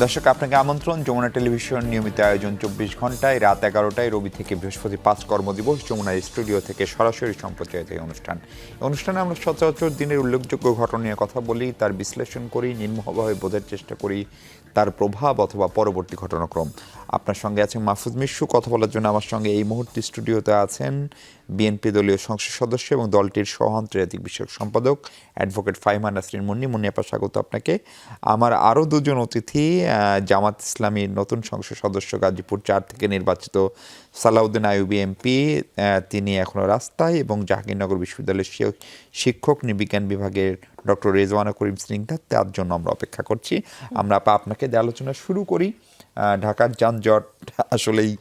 দর্শক, আপনাকে আমন্ত্রণ যমুনা টেলিভিশন নিয়মিত আয়োজন 24 ঘন্টায় রাত 11টায় রবি থেকে বৃহস্পতি 5 কর্মদিবস যমুনা স্টুডিও থেকে সরাসরি সম্প্রচারিত এই অনুষ্ঠানে আমরা সচরাচর দিনের উল্লেখযোগ্য ঘটনা নিয়ে কথা বলি, তার বিশ্লেষণ করি, নির্মোহভাবে বোঝার চেষ্টা করি তার প্রভাব অথবা পরবর্তী ঘটনাক্রম। আপনার সঙ্গে আছেন মাহফুজ মিশু। কথা বলার জন্য আমার সঙ্গে এই মুহূর্তে স্টুডিওতে আছেন বিএনপি দলীয় সংসদ সদস্য এবং দলটির সহ আন্তর্জাতিক বিষয়ক সম্পাদক অ্যাডভোকেট ফাহিমা নাসরিন মুন্নি। মুন্নি আপা, স্বাগত আপনাকে। আমার আরও দুজন অতিথি, জামাত ইসলামীর নতুন সংসদ সদস্য গাজীপুর 4 থেকে নির্বাচিত সালাউদ্দিন আইয়ুবী এমপি, তিনি এখনও রাস্তায়, এবং জাহাঙ্গীরনগর বিশ্ববিদ্যালয়ের শিক্ষক বিজ্ঞান বিভাগের ডক্টর রেজওয়ানা করিম স্নিগ্ধা, তার জন্য আমরা অপেক্ষা করছি। আমরা আপনাকে দিয়ে আলোচনা শুরু করি। ঢাকার যানজট আসলেই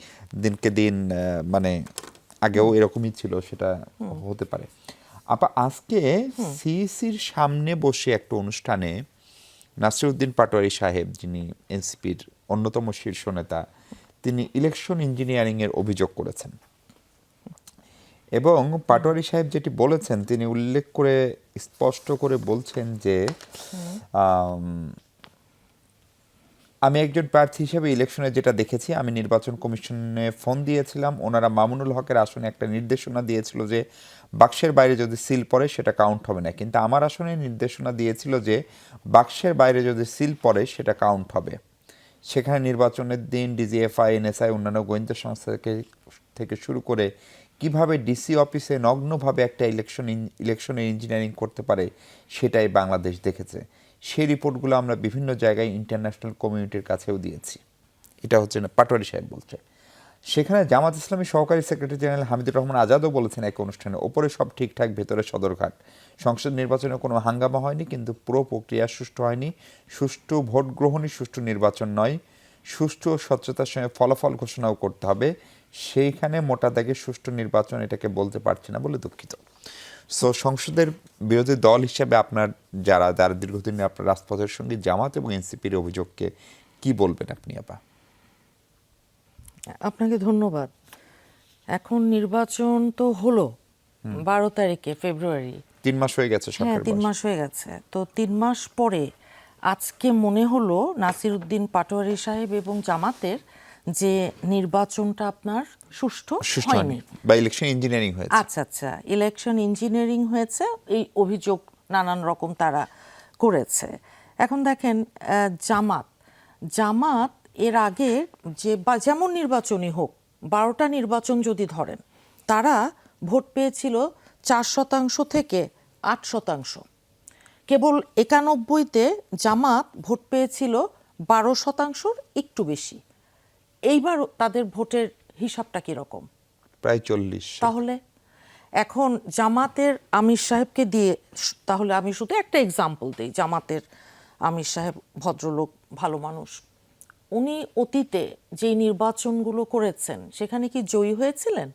দিনকে দিন, মানে আগেও এরকমই ছিল, সেটা হতে পারে। আপা, আজকে সিইসির সামনে বসে একটা অনুষ্ঠানে নাসিরউদ্দিন পাটোয়ারী সাহেব, যিনি এনসিপির অন্যতম শীর্ষ নেতা, তিনি ইলেকশন ইঞ্জিনিয়ারিংয়ের অভিযোগ করেছেন। এবং পাটোয়ারী সাহেব যেটি বলেছেন, তিনি উল্লেখ করে স্পষ্ট করে বলছেন যে আমি একজন প্রার্থী হিসেবে ইলেকশনে যেটা দেখেছি, আমি নির্বাচন কমিশনে ফোন দিয়েছিলাম, ওনারা মামুনুল হকের আসনে একটা নির্দেশনা দিয়েছিল যে বাক্সের বাইরে যদি সিল পড়ে সেটা কাউন্ট হবে না, কিন্তু আমার আসনে নির্দেশনা দিয়েছিল যে বাক্সের বাইরে যদি সিল পড়ে সেটা কাউন্ট হবে। সেখানে নির্বাচনের দিন ডিজিএফআই, এনএসআই, অন্যান্য গোয়েন্দা সংস্থা থেকে শুরু করে কিভাবে ডিসি অফিসে নগ্নভাবে একটা ইলেকশনের ইঞ্জিনিয়ারিং করতে পারে, সেটাই বাংলাদেশ দেখেছে। সেই রিপোর্টগুলো আমরা বিভিন্ন জায়গায় ইন্টারন্যাশনাল কমিউনিটির কাছেও দিয়েছি। এটা হচ্ছে না, পাটোয়ারী সাহেব বলছে। সেখানে জামাত ইসলামী সহকারী সেক্রেটারি জেনারেল হামিদুর রহমান আজাদও বলেছেন এক অনুষ্ঠানে, ওপরে সব ঠিকঠাক, ভেতরে সদরঘাট। সংসদ নির্বাচনে কোনো হাঙ্গামা হয়নি, কিন্তু পুরো প্রক্রিয়া সুষ্ঠু হয়নি। সুষ্ঠু ভোট গ্রহণই সুষ্ঠু নির্বাচন নয়, সুষ্ঠু ও স্বচ্ছতার সঙ্গে ফলাফল ঘোষণাও করতে হবে। সেইখানে মোটা দাগে সুষ্ঠু নির্বাচন এটাকে বলতে পারছি না বলে দুঃখিত। সো সংসদের বিরোধী দল হিসেবে আপনার যারা দীর্ঘদিন আপনার রাজপথের সঙ্গে জামাত এবং এনসিপির অভিযোগকে কি বলবেন আপনি আপা? আপনাকে ধন্যবাদ। এখন নির্বাচন তো হলো 12 তারিখে ফেব্রুয়ারি, 3 মাস হয়ে গেছে। হ্যাঁ, 3 মাস হয়ে গেছে। তো 3 মাস পরে আজকে মনে হলো নাসিরউদ্দিন পাটোয়ারী সাহেব এবং জামাতের যে নির্বাচনটা আপনার সুষ্ঠু হয়নি, বা ইলেকশন ইঞ্জিনিয়ারিং হয়েছে। আচ্ছা, ইলেকশন ইঞ্জিনিয়ারিং হয়েছে, এই অভিযোগ নানান রকম তারা করেছে। এখন দেখেন, জামাত এর আগে যে যেমন নির্বাচনই হোক, 12টা নির্বাচন যদি ধরেন, তারা ভোট পেয়েছিল 4% থেকে 8%। কেবল 91-তে জামাত ভোট পেয়েছিল 12%, একটু বেশি। এইবার তাদের ভোটের হিসাবটা কিরকম? প্রায় 40। তাহলে এখন জামাতের আমির সাহেবকে দিয়ে, তাহলে আমি শুধু একটা এক্সাম্পল দিই। জামাতের আমির সাহেব ভদ্রলোক, ভালো মানুষ, উনি অতীতে যে নির্বাচনগুলো করেছেন সেখানে কি জয়ী হয়েছিলেন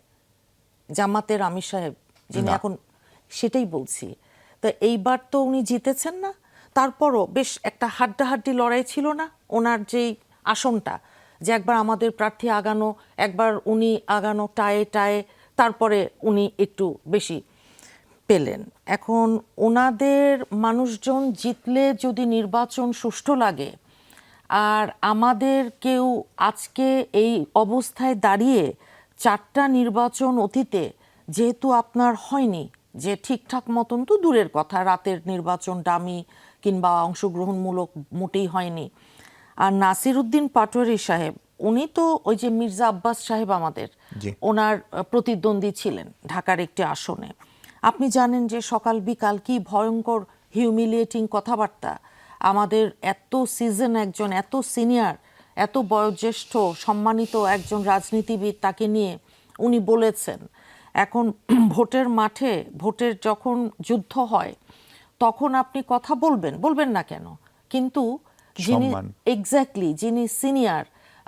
জামাতের আমির সাহেব, যিনি এখন? সেটাই বলছি। তো এইবার তো উনি জিতেছেন না, তারপরও বেশ একটা হাড্ডাহাড্ডি লড়াই ছিল না ওনার যেই আসনটা, যে একবার আমাদের প্রার্থী আগানো, একবার উনি আগানো, টায়ে তারপরে উনি একটু বেশি পেলেন। এখন ওনাদের মানুষজন জিতলে যদি নির্বাচন সুষ্ঠু লাগে, আর আমাদের কেউ আজকে এই অবস্থায় দাঁড়িয়ে 4টা নির্বাচন অতীতে যেহেতু আপনার হয়নি, যে ঠিকঠাক মতন তো দূরের কথা, রাতের নির্বাচন ডামি কিংবা অংশগ্রহণমূলক মোটেই হয়নি। আর নাসিরউদ্দিন পাটোয়ারী সাহেব, উনি তো ওই যে মির্জা আব্বাস সাহেব আমাদের, ওনার প্রতিদ্বন্দ্বী ছিলেন ঢাকার একটি আসনে। আপনি জানেন যে সকাল বিকাল কি ভয়ঙ্কর হিউমিলিয়েটিং কথাবার্তা আমাদের এত সিজন একজন, এত সিনিয়র, এত বয়োজ্যেষ্ঠ সম্মানিত একজন রাজনীতিবিদ, তাকে নিয়ে উনি বলেছেন। এখন ভোটের মাঠে, ভোটের যখন যুদ্ধ হয়, তখন আপনি কথা বলবেন না কেন, কিন্তু যিনি যিনি সিনিয়র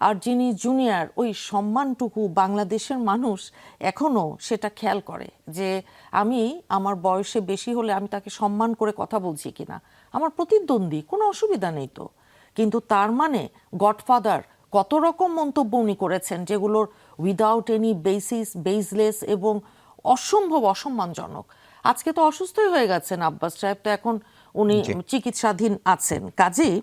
আর যিনি জুনিয়র, ওই সম্মানটুকু বাংলাদেশের মানুষ এখনো সেটা খেয়াল করে যে আমি আমার বয়সে বেশি হলে আমি তাকে সম্মান করে কথা বলছি কিনা। আমার প্রতিদ্বন্দ্বী, কোনো অসুবিধা নেই তো, কিন্তু তার মানে গডফাদার কত রকম মন্তব্য উনি করেছেন যেগুলোর উইদাউট এনি বেসিস, বেসলেস এবং অসম্ভব অসম্মানজনক। আজকে তো অসুস্থই হয়ে গেছেন আব্বাস সাহেব, তো এখন উনি চিকিৎসাধীন আছেন। কাজেই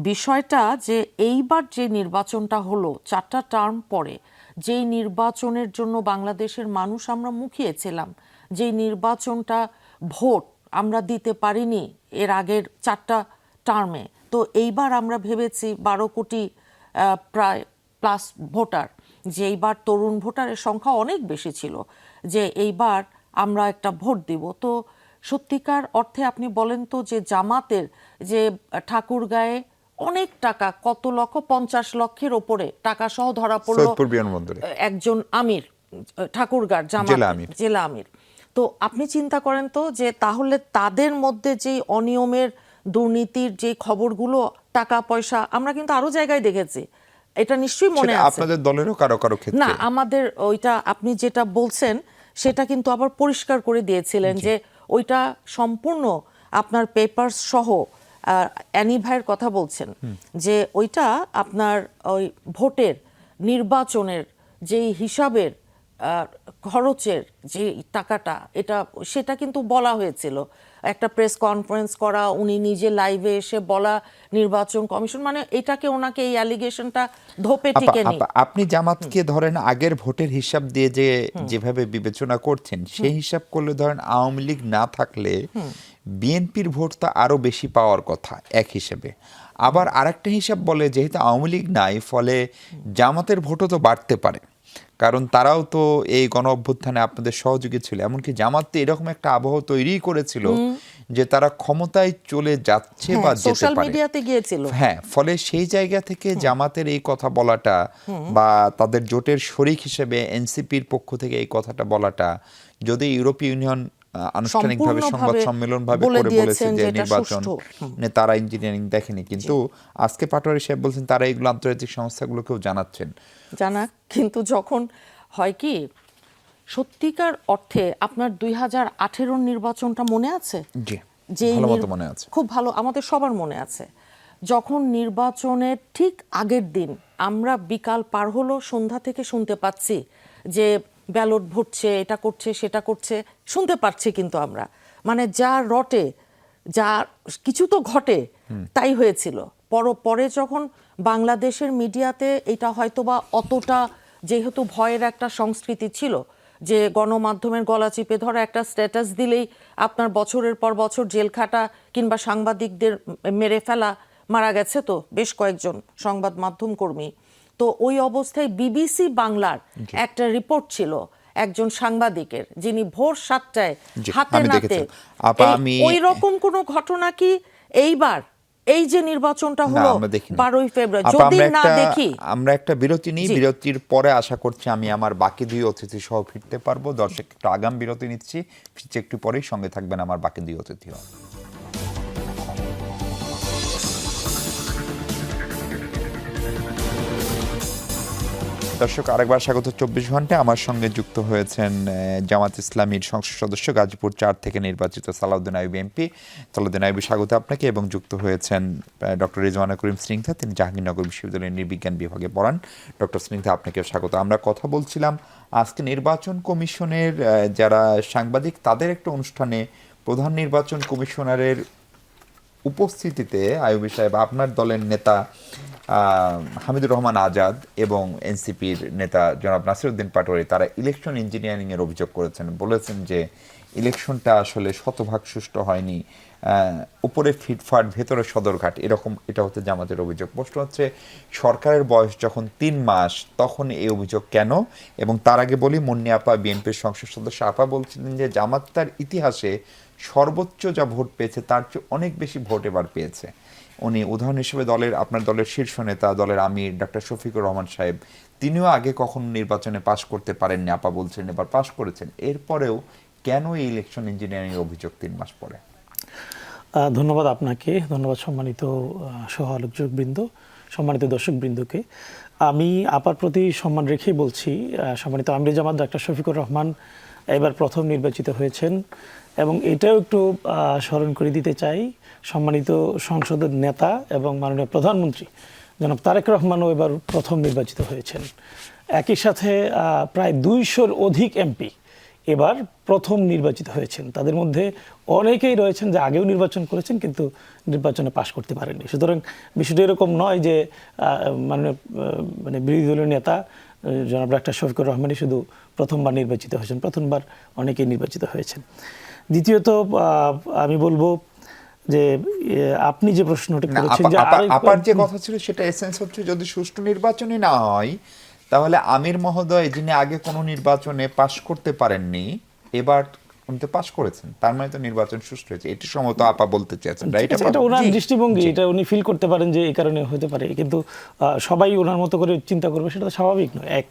বিষয়টা যে এইবার যে নির্বাচনটা হলো 4টা টার্ম পরে, যেই নির্বাচনের জন্য বাংলাদেশের মানুষ আমরা মুখিয়েছিলাম, যেই নির্বাচনটা ভোট আমরা দিতে পারিনি এর আগের 4টা টার্মে, তো এইবার আমরা ভেবেছি 12 কোটি প্রায় প্লাস ভোটার, যে এইবার তরুণ ভোটারের সংখ্যা অনেক বেশি ছিল, যে এইবার আমরা একটা ভোট দিব। তো সত্যিকার অর্থে আপনি বলেন তো যে জামাতের যে ঠাকুরগাঁয়ে অনেক টাকা, কত লক্ষ, 50 লক্ষের ওপরে টাকা সহ ধরা পড়লো একজন আমির, ঠাকুরগাঁর জেলা আমির। তো আপনি চিন্তা করেন তো যে তাহলে তাদের মধ্যে যে অনিয়মের, দুর্নীতির যে খবরগুলো, টাকা পয়সা আমরা কিন্তু আরো জায়গায় দেখেছি, এটা নিশ্চয়ই মনে আছে আপনাদের দলেরও কারো কারো ক্ষেত্রে। না, আমাদের ওইটা আপনি যেটা বলছেন সেটা কিন্তু আবার পরিষ্কার করে দিয়েছিলেন যে ওইটা সম্পূর্ণ আপনার পেপারস সহ। অ্যানি ভাইয়ের কথা বলছেন যে ওইটা আপনার ওই ভোটের, নির্বাচনের যেই হিসাবের খরচের যে টাকাটা, সেটা কিন্তু বলা হয়েছিল, একটা প্রেস কনফারেন্স করা, উনি নিজে লাইভে এসে বলা, নির্বাচন কমিশন, মানে এটাকে ওনাকে এই অ্যালিগেশনটা ধোপে টিকেনি। আপনি জামাতকে ধরেন আগের ভোটের হিসাব দিয়ে যেভাবে বিবেচনা করছেন, সেই হিসাব করলে ধরেন আওয়ামী লীগ না থাকলে বিএনপির ভোট তো আরো বেশি পাওয়ার কথা এক হিসেবে। আবার আরেকটা হিসাব বলে যেহেতু আওয়ামী লীগ নাই, ফলে জামাতের ভোটও তো বাড়তে পারে, কারণ তারাও তো এই গণ অভ্যুত্থানে আপনাদের সহযোগী ছিল। এমনকি জামাত তো এরকম একটা আবহ তৈরি করেছিল যে তারা ক্ষমতায় চলে যাচ্ছে বা যেতে পারে। হ্যাঁ, ফলে সেই জায়গা থেকে জামাতের এই কথা বলাটা বা তাদের জোটের শরিক হিসেবে এনসিপির পক্ষ থেকে এই কথাটা বলাটা, যদি ইউরোপীয় ইউনিয়ন আনুষ্ঠানিকভাবে সংবাদ সম্মেলন ভাবে করে বলেছে যে নির্বাচন তারা ইঞ্জিনিয়ারিং দেখেনি, কিন্তু আজকে পাটোয়ারি সাহেব বলছেন তারা এগুলো আন্তর্জাতিক সংস্থাগুলোকেও জানাচ্ছেন। কিন্তু যখন হয় কি, সত্যিকার অর্থে আপনার 2018 নির্বাচনটা মনে আছে? যে মনে আছে, খুব ভালো, আমাদের সবার মনে আছে। যখন নির্বাচনের ঠিক আগের দিন আমরা বিকাল পার হলো, সন্ধ্যা থেকে শুনতে পাচ্ছি যে ব্যালট ভরছে, এটা করছে, সেটা করছে, শুনতে পাচ্ছি, কিন্তু আমরা মানে যা রটে, যা কিছু তো ঘটে, তাই হয়েছিল। পরে যখন বাংলাদেশের মিডিয়াতে এটা হয়তোবা অতটা, যেহেতু ভয়ের একটা সংস্কৃতি ছিল যে গণমাধ্যমের গলা চিপে ধরা একটা স্ট্যাটাস দিলেই আপনার বছরের পর বছর জেল খাটা কিংবা সাংবাদিকদের মেরে ফেলা, মারা গেছে তো বেশ কয়েকজন সংবাদ মাধ্যম কর্মী। তো ওই অবস্থায় বিবিসি বাংলার একটা রিপোর্ট ছিল একজন সাংবাদিকের, যিনি ভোর 7টায় হাতে নাতে, ওই রকম কোনো ঘটনা কি এইবার এই যে নির্বাচনটা হলো 12ই ফেব্রুয়ারি, যদি না দেখি? আমরা একটা বিরতি নিই, বিরতির পরে আশা করছি আমি আমার বাকি দুই অতিথি সহ ফিরতে পারবো। দর্শক, একটু আগাম বিরতি নিচ্ছি, ফিরছি একটু পরেই, সঙ্গে থাকবেন আমার বাকি দুই অতিথিও। দর্শক, আরেকবার স্বাগত 24 ঘন্টা। আমার সঙ্গে যুক্ত হয়েছেন জামাত ইসলামীর সংসদ সদস্য, গাজীপুর 4 থেকে নির্বাচিত সালাউদ্দিন আইয়ুব এমপি। সালাউদ্দিন আইয়ুব, স্বাগত আপনাকে। এবং যুক্ত হয়েছেন ডক্টর রেজওয়ানা করিম স্নিগ্ধা, তিনি জাহাঙ্গীরনগর বিশ্ববিদ্যালয়ের নৃবিজ্ঞান বিভাগে পড়ান। ডক্টর স্নিগ্ধা, আপনাকেও স্বাগত। আমরা কথা বলছিলাম আজকে নির্বাচন কমিশনের যারা সাংবাদিক, তাদের একটা অনুষ্ঠানে প্রধান নির্বাচন কমিশনারের উপস্থিতিতে আইয়ুব সাহেব আপনার দলের নেতা হামিদুর রহমান আজাদ এবং এনসিপির নেতা জনাব নাসিরউদ্দিন পাটোয়ারি, তারা ইলেকশন ইঞ্জিনিয়ারিং এর অভিযোগ করেছেন। বলেছেন যে ইলেকশনটা আসলে শতভাগ সুষ্ঠু হয়নি, উপরে ফিটফাট, ভেতরে সদরঘাট, এরকম, এটা হচ্ছে জামাতের অভিযোগ। প্রশ্ন হচ্ছে, সরকারের বয়স যখন 3 মাস, তখন এই অভিযোগ কেন? এবং তার আগে বলি, মুন্নি আপা, বিএনপির সংসদ সদস্য আপা, বলছিলেন যে জামাত তার ইতিহাসে সর্বোচ্চ যা ভোট পেয়েছে তার চেয়ে অনেক বেশি ভোট এবার পেয়েছে। উনি উদাহরণ হিসেবে আপনার দলের শীর্ষ নেতা, দলের আমির ডক্টর শফিকুর রহমান সাহেব, তিনিও আগে কখনো নির্বাচনে পাশ করতে পারেননি, আপা বলছেন এবার পাশ করেছেন। এরপরেও কেন এই ইলেকশন ইঞ্জিনিয়ারিং অভিযোগ 3 মাস পরে? ধন্যবাদ আপনাকে, ধন্যবাদ সম্মানিত সহ আলোচকবৃন্দ। সম্মানিত দর্শকবৃন্দকে। আমি আপার প্রতি সম্মান রেখেই বলছি, সম্মানিত আমির জামাত ডাক্তার শফিকুর রহমান এবার প্রথম নির্বাচিত হয়েছেন, এবং এটাও একটু স্মরণ করে দিতে চাই, সম্মানিত সংসদের নেতা এবং মাননীয় প্রধানমন্ত্রী জনাব তারেক রহমানও এবার প্রথম নির্বাচিত হয়েছেন। একই সাথে প্রায় 200-র অধিক এমপি এবার প্রথম নির্বাচিত হয়েছেন। তাদের মধ্যে অনেকেই রয়েছেন যে আগেও নির্বাচন করেছেন কিন্তু নির্বাচনে পাশ করতে পারেননি। সুতরাং বিষয়টি এরকম নয় যে মানে বিরোধী দলীয় নেতা জনাব ডাক্তার শফিকুর রহমানই শুধু প্রথমবার নির্বাচিত হয়েছেন, প্রথমবার অনেকেই নির্বাচিত হয়েছেন। দ্বিতীয়ত আমি বলবো যে আপনি যে প্রশ্নটি করেছেন, যে আপার যে কথা ছিল সেটা এসেন্স হচ্ছে যদি সুষ্ঠু নির্বাচনই না হয় তাহলে আমির মহোদয় যিনি আগে কোনো নির্বাচনে পাশ করতে পারেননি এবার উনি তো পাশ করেছেন, তার মানে তো নির্বাচন সুষ্ঠু হয়েছে। এটি সম্ভবত আপা বলতে চেয়েছেন, রাইট? এটা ওনার দৃষ্টিভঙ্গি, এটা উনি ফিল করতে পারেন যে এই কারণে হতে পারে, কিন্তু সবাই ওনার মতো করে চিন্তা করবে সেটা তো স্বাভাবিক নয়। এক,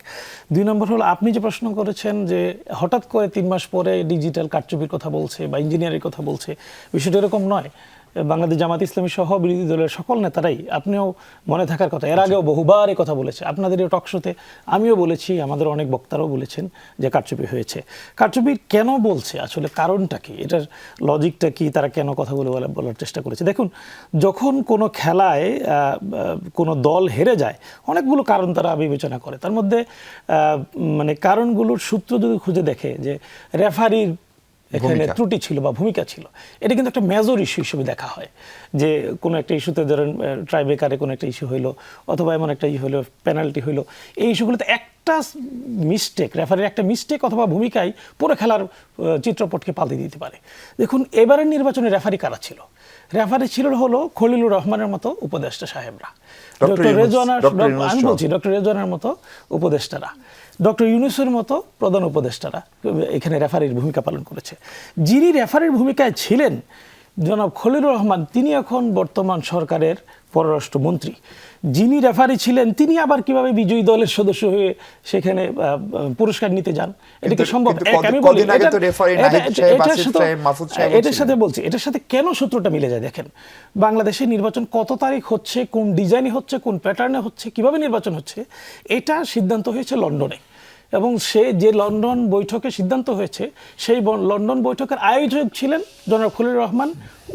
2 নম্বর হলো আপনি যে প্রশ্ন করেছেন যে হঠাৎ করে 3 মাস পরে ডিজিটাল কারচুপির কথা বলছে বা ইঞ্জিনিয়ারের কথা বলছে, বিষয়টা এরকম নয়। বাংলাদেশ জামাত ইসলামী সহ বিরোধী দলের সকল নেতারাই, আপনিও মনে থাকার কথা, এর আগেও বহুবার এই কথা বলেছে, আপনাদের এই টকশোতে আমিও বলেছি, আমাদের অনেক বক্তারাও বলেছেন যে কারচুপি হয়েছে। কারচুপি কেন বলছে, আসলে কারণটা কি, এটার লজিকটা কি, তারা কেন কথাগুলো বলার চেষ্টা করেছে? দেখুন, যখন কোনো খেলায় কোনো দল হেরে যায় অনেকগুলো কারণ তারা বিবেচনা করে, তার মধ্যে মানে কারণগুলোর সূত্র যদি খুঁজে দেখে যে রেফারির এখানে ত্রুটি ছিল বা ভূমিকা ছিল, এটা কিন্তু একটা মেজর ইস্যু হিসেবে দেখা হয়। যে কোনো একটা ইস্যুতে ধরেন ট্রাইব্রেকারে কোনো একটা ইস্যু হইলো অথবা এমন একটা হইলো, পেনাল্টি হইলো, এই ইস্যুগুলোতে একটা মিস্টেক, রেফারির একটা মিস্টেক অথবা ভূমিকায় পুরো খেলার চিত্রপটকে পাল্টে দিতে পারে। দেখুন, এবারের নির্বাচনে রেফারি কারা ছিল? রেফারি ছিল হলো খলিলুর রহমানের মতো উপদেষ্টা সাহেবরা, ডক্টর রেজওয়ানা, আমি বলছি ডক্টর রেজওয়ানার মতো উপদেষ্টারা, ডক্টর ইউনূসের মতো প্রধান উপদেষ্টারা এখানে রেফারির ভূমিকা পালন করেছে। যিনি রেফারির ভূমিকায় ছিলেন জনাব খলিলুর রহমান, তিনি এখন বর্তমান সরকারের পররাষ্ট্রমন্ত্রী। যিনি রেফারি ছিলেন তিনি আবার কিভাবে বিজয়ী দলের সদস্য হয়ে সেখানে পুরস্কার নিতে যান? এটা কি সম্ভব? আমি বলি এটার সাথে বলছি, এটার সাথে কেন সূত্রটা মিলে যায় দেখেন। বাংলাদেশে নির্বাচন কত তারিখ হচ্ছে, কোন ডিজাইনে হচ্ছে, কোন প্যাটার্নে হচ্ছে, কিভাবে নির্বাচন হচ্ছে, এটা সিদ্ধান্ত হয়েছে লন্ডনে, এবং সে যে লন্ডন বৈঠকে সিদ্ধান্ত হয়েছে সেই লন্ডন বৈঠকের আয়োজক ছিলেন জনাব খলিলুর রহমান,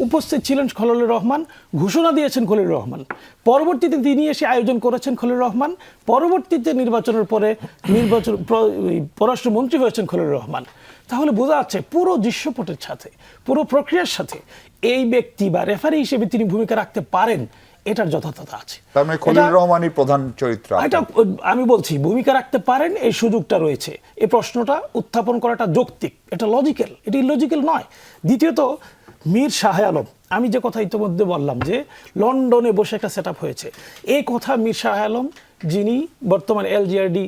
উপস্থিত ছিলেন খলিলুর রহমান, ঘোষণা দিয়েছেন খলিলুর রহমান, পরবর্তীতে তিনি এসে আয়োজন করেছেন খলিলুর রহমান, পরবর্তীতে নির্বাচনের পরে পররাষ্ট্রমন্ত্রী হয়েছেন খলিলুর রহমান। তাহলে বোঝা যাচ্ছে পুরো দৃশ্যপটের সাথে, পুরো প্রক্রিয়ার সাথে এই ব্যক্তি বা রেফারি হিসেবে তিনি ভূমিকা রাখতে পারেন, এটার যথাযথতা আছে। তার মানে খলিলুর রহমানই প্রধান চরিত্র। এটা আমি বলছি ভূমিকা রাখতে পারেন, এই সুযোগটা রয়েছে। এই প্রশ্নটা উত্থাপন করাটা যৌক্তিক, এটা লজিক্যাল, এটা ইলজিক্যাল নয়। দ্বিতীয়ত, মীর শাহ আলম, আমি যে কথা ইতিমধ্যে বললাম যে লন্ডনে বসে একটা সেট হয়েছে, এই কথা মীর শাহ আলম যিনি বর্তমান এলজিআরডি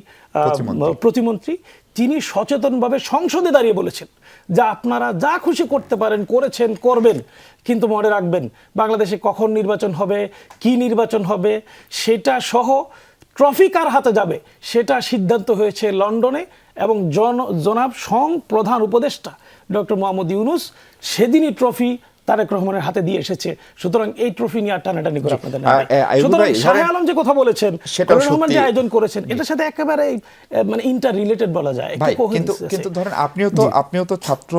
প্রতিমন্ত্রী, তিনি সচেতনভাবে সংসদে দাঁড়িয়ে বলেছেন যে আপনারা যা খুশি করতে পারেন, করেছেন, করবেন, কিন্তু মনে রাখবেন বাংলাদেশে কখন নির্বাচন হবে, কি নির্বাচন হবে, সেটা সহ ট্রফি কার হাতে যাবে সেটা সিদ্ধান্ত হয়েছে লন্ডনে, এবং জনাব প্রধান উপদেষ্টা ডক্টর মোহাম্মদ ইউনূস সেদিনই ট্রফি তারেক রহমানের হাতে দিয়ে এসেছে। সুতরাং এই ট্রফি নিয়ে আর টানাটানি করে আপনাদের না। সুতরাং শাহ আলম যে কথা বলেছেন, রহমান যে আয়োজন করেছেন, এটার সাথে একেবারে মানে ইন্টার রিলেটেড বলা যায়। কিন্তু ধরেন আপনিও তো ছাত্র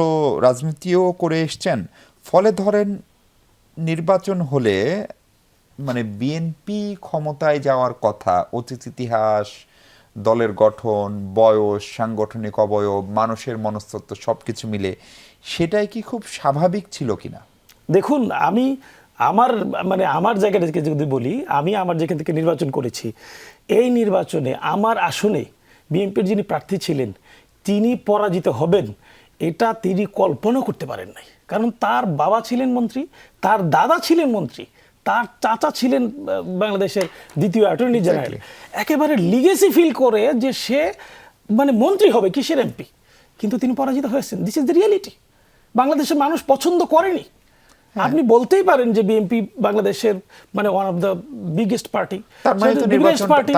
রাজনীতিও করে এসেছেন, ফলে ধরেন নির্বাচন হলে মানে বিএনপি ক্ষমতায় যাওয়ার কথা, অতীত ইতিহাস, দলের গঠন, বয়স, সাংগঠনিক অবয়ব, মানুষের মনস্তত্ত্ব সবকিছু মিলে সেটাই কি খুব স্বাভাবিক ছিল কিনা? দেখুন, আমি আমার জায়গা থেকে যদি বলি, আমি আমার যেখান থেকে নির্বাচন করেছি, এই নির্বাচনে আমার আসনে বিএনপির যিনি প্রার্থী ছিলেন তিনি পরাজিত হবেন এটা তিনি কল্পনা করতে পারেন নাই। কারণ তার বাবা ছিলেন মন্ত্রী, তার দাদা ছিলেন মন্ত্রী, তার চাচা ছিলেন বাংলাদেশের দ্বিতীয় অ্যাটর্নি জেনারেল, একেবারে লিগেসি ফিল করে যে সে মানে মন্ত্রী হবে, কিসের এমপি, কিন্তু তিনি পরাজিত হয়েছেন। This is the reality. বাংলাদেশের মানুষ পছন্দ করেনি। আপনি বলতেই পারেন যে বিএনপি বাংলাদেশের মানে one of the biggest party,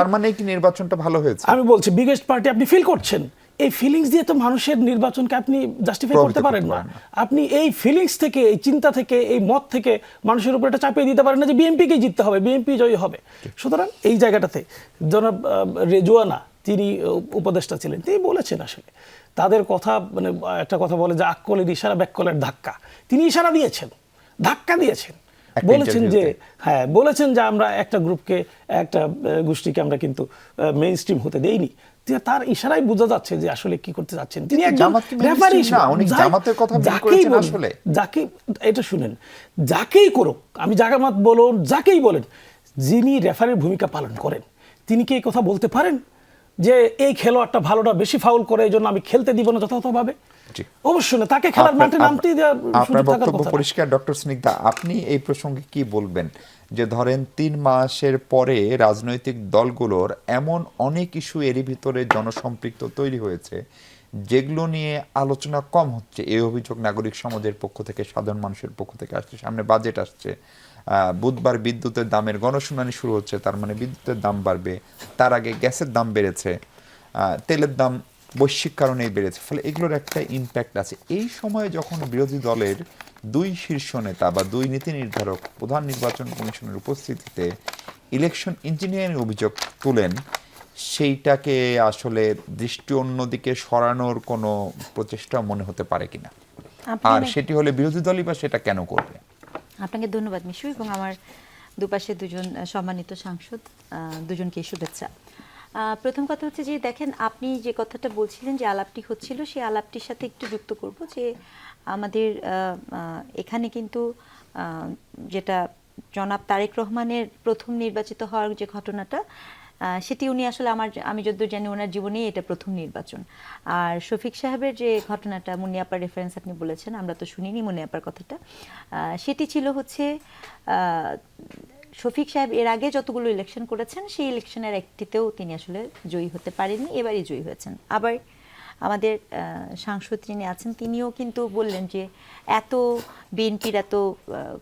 তার মানে কি নির্বাচনটা ভালো হয়েছে? আমি বলছি বিগেস্ট পার্টি আপনি ফিল করছেন, এই ফিলিংস দিয়ে তো মানুষের নির্বাচনকে আপনি জাস্টিফাই প্রভাবিত করতে পারেন করতে না। পারেন না। আপনি এই ফিলিংস থেকে, এই চিন্তা থেকে, এই মত থেকে মানুষের উপর এটা চাপিয়ে দিতে পারেন না যে বিএনপিকেই জিততে হবে, বিএনপি জয়ী হবে। সুতরাং এই জায়গাটাতে জনাব রেজওয়ানা, তিনি উপদেষ্টা ছিলেন, তিনি বলেছেন আসলে তাদের কথা, মানে একটা কথা বলে যে আক্কলের ইশারা ব্যাককলের ধাক্কা, তিনি ইশারা দিয়েছেন, ধাক্কা দিয়েছেন, একটা বলেছেন যে ইন্টারভিউতে। হ্যাঁ, বলেছেন যে আমরা একটা গ্রুপকে, একটা গোষ্ঠীকে আমরা কিন্তু মেইন স্ট্রিম হতে দেইনি। তার ইশারায় বোঝা যাচ্ছে যে আসলে কি করতে যাচ্ছেন তিনি। একজন জামাত কি রেফারি mainstream না? উনি জামাতের কথা মিল যাকেই করেছেন বলুন, আসলে। যাকে, এটা শুনেন, যাকেই করুক, আমি জামাত বলুন, যাকেই বলেন, যিনি রেফারির ভূমিকা পালন করেন, তিনি কি এই কথা বলতে পারেন যে এই খেলোয়াড়টা ভালোটা বেশি ফাউল করে, এই জন্য আমি খেলতে দিব না যথাযথভাবে? জি। অবশ্যই না, তাকে খেলার মাঠে নামতে দেওয়ার আপনার সুযোগ থাকার বক্তব্য কথা না। পরিষ্কার। ডক্টর স্নিগ্ধা, আপনি এই প্রসঙ্গে কি বলবেন? যে ধরেন 3 মাসের পরে রাজনৈতিক দলগুলোর এমন অনেক ইস্যু এরই ভিতরে জনসম্পৃক্ত তৈরি হয়েছে যেগুলো নিয়ে আলোচনা কম হচ্ছে, এই অভিযোগ নাগরিক সমাজের পক্ষ থেকে, সাধারণ মানুষের পক্ষ থেকে আসছে। সামনে বাজেট আসছে, বুধবার বিদ্যুতের দামের গণশুনানি শুরু হচ্ছে, তার মানে বিদ্যুতের দাম বাড়বে। তার আগে গ্যাসের দাম বেড়েছে, তেলের দাম বৈশ্বিক কারণেই বেড়েছে, ফলে এগুলোর একটা ইম্প্যাক্ট আছে। এই সময়ে যখন বিরোধী দলের 2 শীর্ষ নেতা বা 2 নীতি নির্ধারক প্রধান নির্বাচন কমিশনের উপস্থিতিতে ইলেকশন ইঞ্জিনিয়ারিং অভিযোগ তুলেন, সেইটাকে আসলে দৃষ্টি অন্যদিকে সরানোর কোনো প্রচেষ্টা মনে হতে পারে কিনা? আর সেটি হলে বিরোধী দলই বা সেটা কেন করবে? আপনাকে ধন্যবাদ মিশু, এবং আমার দুপাশে দুজন সম্মানিত সাংসদ, দুজনকে শুভেচ্ছা। প্রথম কথা হচ্ছে যে দেখেন, আপনি যে কথাটা বলছিলেন যে আলাপটি হচ্ছিল, সেই আলাপটির সাথে একটু যুক্ত করব যে আমাদের এখানে কিন্তু যেটা জনাব তারেক রহমানের প্রথম নির্বাচিত হওয়ার যে ঘটনাটা, সেটি উনি আসলে আমি যতদূর জানি ওনার জীবনেই এটা প্রথম নির্বাচন। আর শফিক সাহেবের যে ঘটনাটা, মুন্নিয়াপার রেফারেন্স আপনি বলেছেন, আমরা তো শুনিনি মুন্নিয়াপার কথাটা, সেটি ছিল হচ্ছে শফিক সাহেব এর আগে যতগুলো ইলেকশন করেছেন, সেই ইলেকশনের একটিতেও তিনি আসলে জয়ী হতে পারেননি, এবারই জয়ী হয়েছেন। আবার আমাদের সাংসদ যিনি আছেন, তিনিও কিন্তু বললেন যে এত বিএনপির এত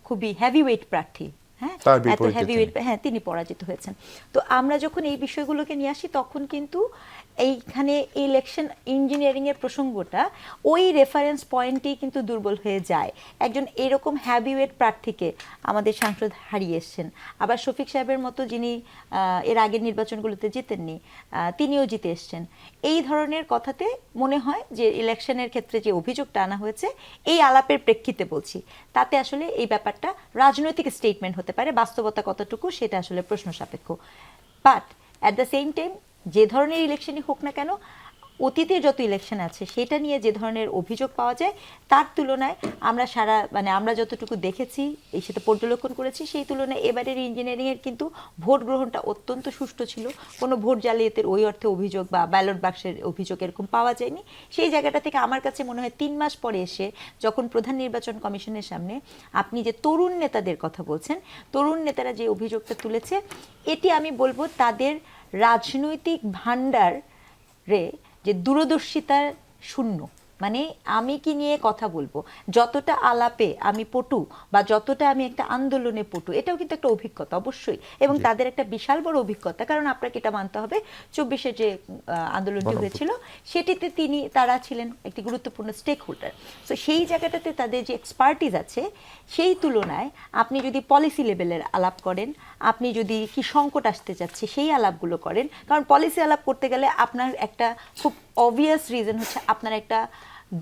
খুবই হেভিওয়েট প্রার্থী, হ্যাঁ, এত হেভিওয়েট, হ্যাঁ, তিনি পরাজিত হয়েছেন। তো আমরা যখন এই বিষয়গুলোকে নিয়ে আসি, তখন কিন্তু এইখানে ইলেকশন ইঞ্জিনিয়ারিং এর প্রসঙ্গটা ওই রেফারেন্স পয়েন্টেই কিন্তু দুর্বল হয়ে যায়। একজন এরকম হেভিওয়েট প্রার্থীকে আমাদের সাংসদ হারিয়ে এসছেন। আবার শফিক সাহেবের মতো, যিনি এর আগের নির্বাচনগুলোতে জিতেননি, তিনিও জিতে এসছেন। এই ধরনের কথাতে মনে হয় যে ইলেকশনের ক্ষেত্রে যে অভিযোগটা আনা হয়েছে, এই আলাপের প্রেক্ষিতে বলছি, তাতে আসলে এই ব্যাপারটা রাজনৈতিক স্টেটমেন্ট হতে পারে, বাস্তবতা কতটুকু সেটা আসলে প্রশ্ন সাপেক্ষ। But at the same time, যে ধরনের ইলেকশনই হোক না কেন, অতীতে যত ইলেকশন আছে সেটা নিয়ে যে ধরনের অভিযোগ পাওয়া যায়, তার তুলনায় আমরা যতটুকু দেখেছি, এই সেটা পর্যবেক্ষণ করেছি, সেই তুলনায় এবারের ইঞ্জিনিয়ারিংয়ের কিন্তু ভোট গ্রহণটা অত্যন্ত সুষ্ঠু ছিল। কোনো ভোট জালিয়াতির ওই অর্থে অভিযোগ বা ব্যালট বাক্সের অভিযোগ এরকম পাওয়া যায়নি। সেই জায়গাটা থেকে আমার কাছে মনে হয় 3 মাস পরে এসে যখন প্রধান নির্বাচন কমিশনের সামনে আপনি যে তরুণ নেতাদের কথা বলছেন, তরুণ নেতারা যে অভিযোগটা তুলেছে, এটি আমি বলবো তাদের রাজনৈতিক ভান্ডারে যে দূরদর্শিতার শূন্য। মানে আমি কি নিয়ে কথা বলবো, যতটা আলাপে আমি পটু বা যতটা আমি একটা আন্দোলনে পটু, এটাও কিন্তু একটা অভিজ্ঞতা অবশ্যই, এবং তাদের একটা বিশাল বড় অভিজ্ঞতা। কারণ আপনাকে এটা মানতে হবে, 24-এ যে আন্দোলনটি হয়েছিল, সেটিতে তারা ছিলেন একটি গুরুত্বপূর্ণ স্টেক হোল্ডার। তো সেই জায়গাটাতে তাদের যে এক্সপার্টিস আছে, সেই তুলনায় আপনি যদি পলিসি লেভেলের আলাপ করেন, আপনি যদি কি সংকট আসতে যাচ্ছে সেই আলাপগুলো করেন, কারণ পলিসি আলাপ করতে গেলে আপনার একটা খুব অবভিয়াস রিজন হচ্ছে আপনার একটা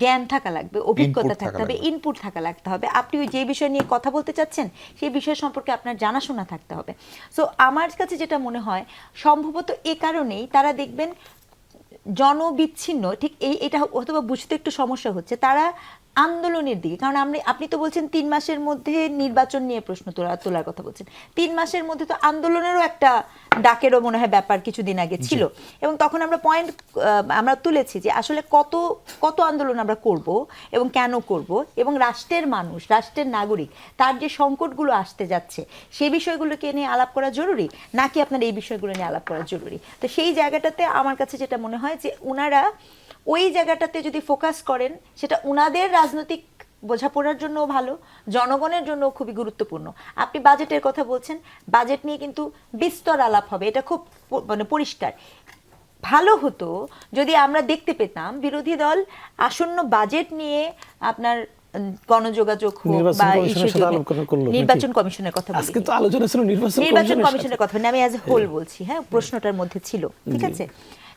জ্ঞান থাকা লাগবে, অভিজ্ঞতা থাকতে হবে, ইনপুট থাকা লাগতে হবে। আপনি ওই যে বিষয় নিয়ে কথা বলতে চাচ্ছেন, সেই বিষয় সম্পর্কে আপনার জানাশোনা থাকতে হবে। সো আমার কাছে যেটা মনে হয়, সম্ভবত এ কারণেই তারা দেখবেন জনবিচ্ছিন্ন, ঠিক এটা হয়তো বা বুঝতে একটু সমস্যা হচ্ছে, তারা আন্দোলনের দিকে। কারণ আপনি তো বলছেন 3 মাসের মধ্যে নির্বাচন নিয়ে প্রশ্ন তোলার কথা বলছেন, 3 মাসের মধ্যে তো আন্দোলনেরও একটা ডাকেরও মনে হয় ব্যাপার কিছুদিন আগে ছিল, এবং তখন আমরা তুলেছি যে আসলে কত আন্দোলন আমরা করব এবং কেন করব, এবং রাষ্ট্রের মানুষ, রাষ্ট্রের নাগরিক, তার যে সংকটগুলো আসতে যাচ্ছে, সেই বিষয়গুলোকে নিয়ে আলাপ করা জরুরি, নাকি আপনার এই বিষয়গুলো নিয়ে আলাপ করা জরুরি। তো সেই জায়গাটাতে আমার কাছে যেটা মনে হয় যে ওনারা ওই জায়গাটাতে যদি ফোকাস করেন, সেটা ওনাদের রাজনৈতিক বোঝাপড়ার জন্য ভালো, জনগণের জন্য খুবই গুরুত্বপূর্ণ। আপনি বাজেটের কথা বলছেন, বাজেট নিয়ে কিন্তু বিস্তর আলাপ হবে, এটা খুব পরিষ্কার। ভালো হতো যদি আমরা দেখতে পেতাম বিরোধী দল আসন্ন বাজেট নিয়ে আপনার গণযোগাযোগ হোক নির্বাচন বা কমিশনের ইস্যু সাথে আলোচনা করলো নাকি? নির্বাচন কমিশনের কথা বলি। আজকে তো আলোচনা ছিল নির্বাচন কমিশনের কথা আমি অ্যাজ এ হোল বলছি, হ্যাঁ, প্রশ্নটার মধ্যে ছিল, ঠিক আছে,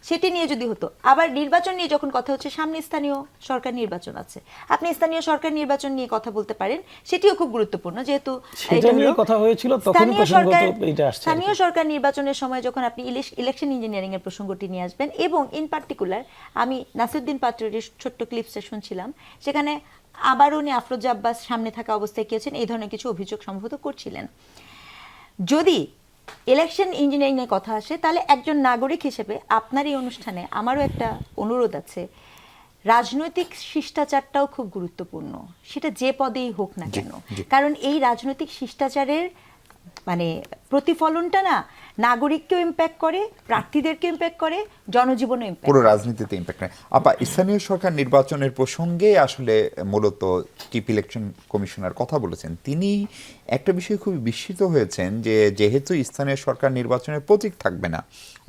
সেটি নিয়ে যদি হতো। আবার নির্বাচন নিয়ে যখন কথা হচ্ছে, সামনে স্থানীয় সরকার নির্বাচন আছে, আপনি স্থানীয় সরকার নির্বাচন নিয়ে কথা বলতে পারেন, সেটিও খুব গুরুত্বপূর্ণ, যেহেতু সেটা নিয়ে কথা হয়েছিল তখন প্রসঙ্গত এটা আসছে। স্থানীয় সরকার নির্বাচনের সময় যখন আপনি ইলেকশন ইঞ্জিনিয়ারিং এর প্রসঙ্গটি নিয়ে আসবেন, এবং ইন পার্টিকুলার আমি নাসিরউদ্দিন পাটোয়ারির ছোট্ট ক্লিপসে শুনছিলাম, সেখানে আবার উনি আফরোজা আব্বাস সামনে থাকা অবস্থায় গিয়েছেন, এই ধরনের কিছু অভিযোগ সম্ভবত করছিলেন। যদি ইলেকশন ইঞ্জিনিয়ারিং এর কথা আসে, তাহলে একজন নাগরিক হিসেবে আপনার এই অনুষ্ঠানে আমারও একটা অনুরোধ আছে, রাজনৈতিক শিষ্টাচারটাও খুব গুরুত্বপূর্ণ, সেটা যে পদেই হোক না কেন, কারণ এই রাজনৈতিক শিষ্টাচারের মানে প্রতিফলনটা না নাগরিককেও ইম্প্যাক্ট করে, প্রার্থীদেরকে ইম্প্যাক্ট করে, জনজীবনে ইম্প্যাক্ট, পুরো রাজনীতিতে ইম্প্যাক্ট নেই। আপা, স্থানীয় সরকার নির্বাচনের প্রসঙ্গে আসলে মূলত চিফ ইলেকশন কমিশনার কথা বলেছেন। তিনি একটা বিষয়ে খুবই বিস্মিত হয়েছেন যে যেহেতু স্থানীয় সরকার নির্বাচনের প্রতীক থাকবে না,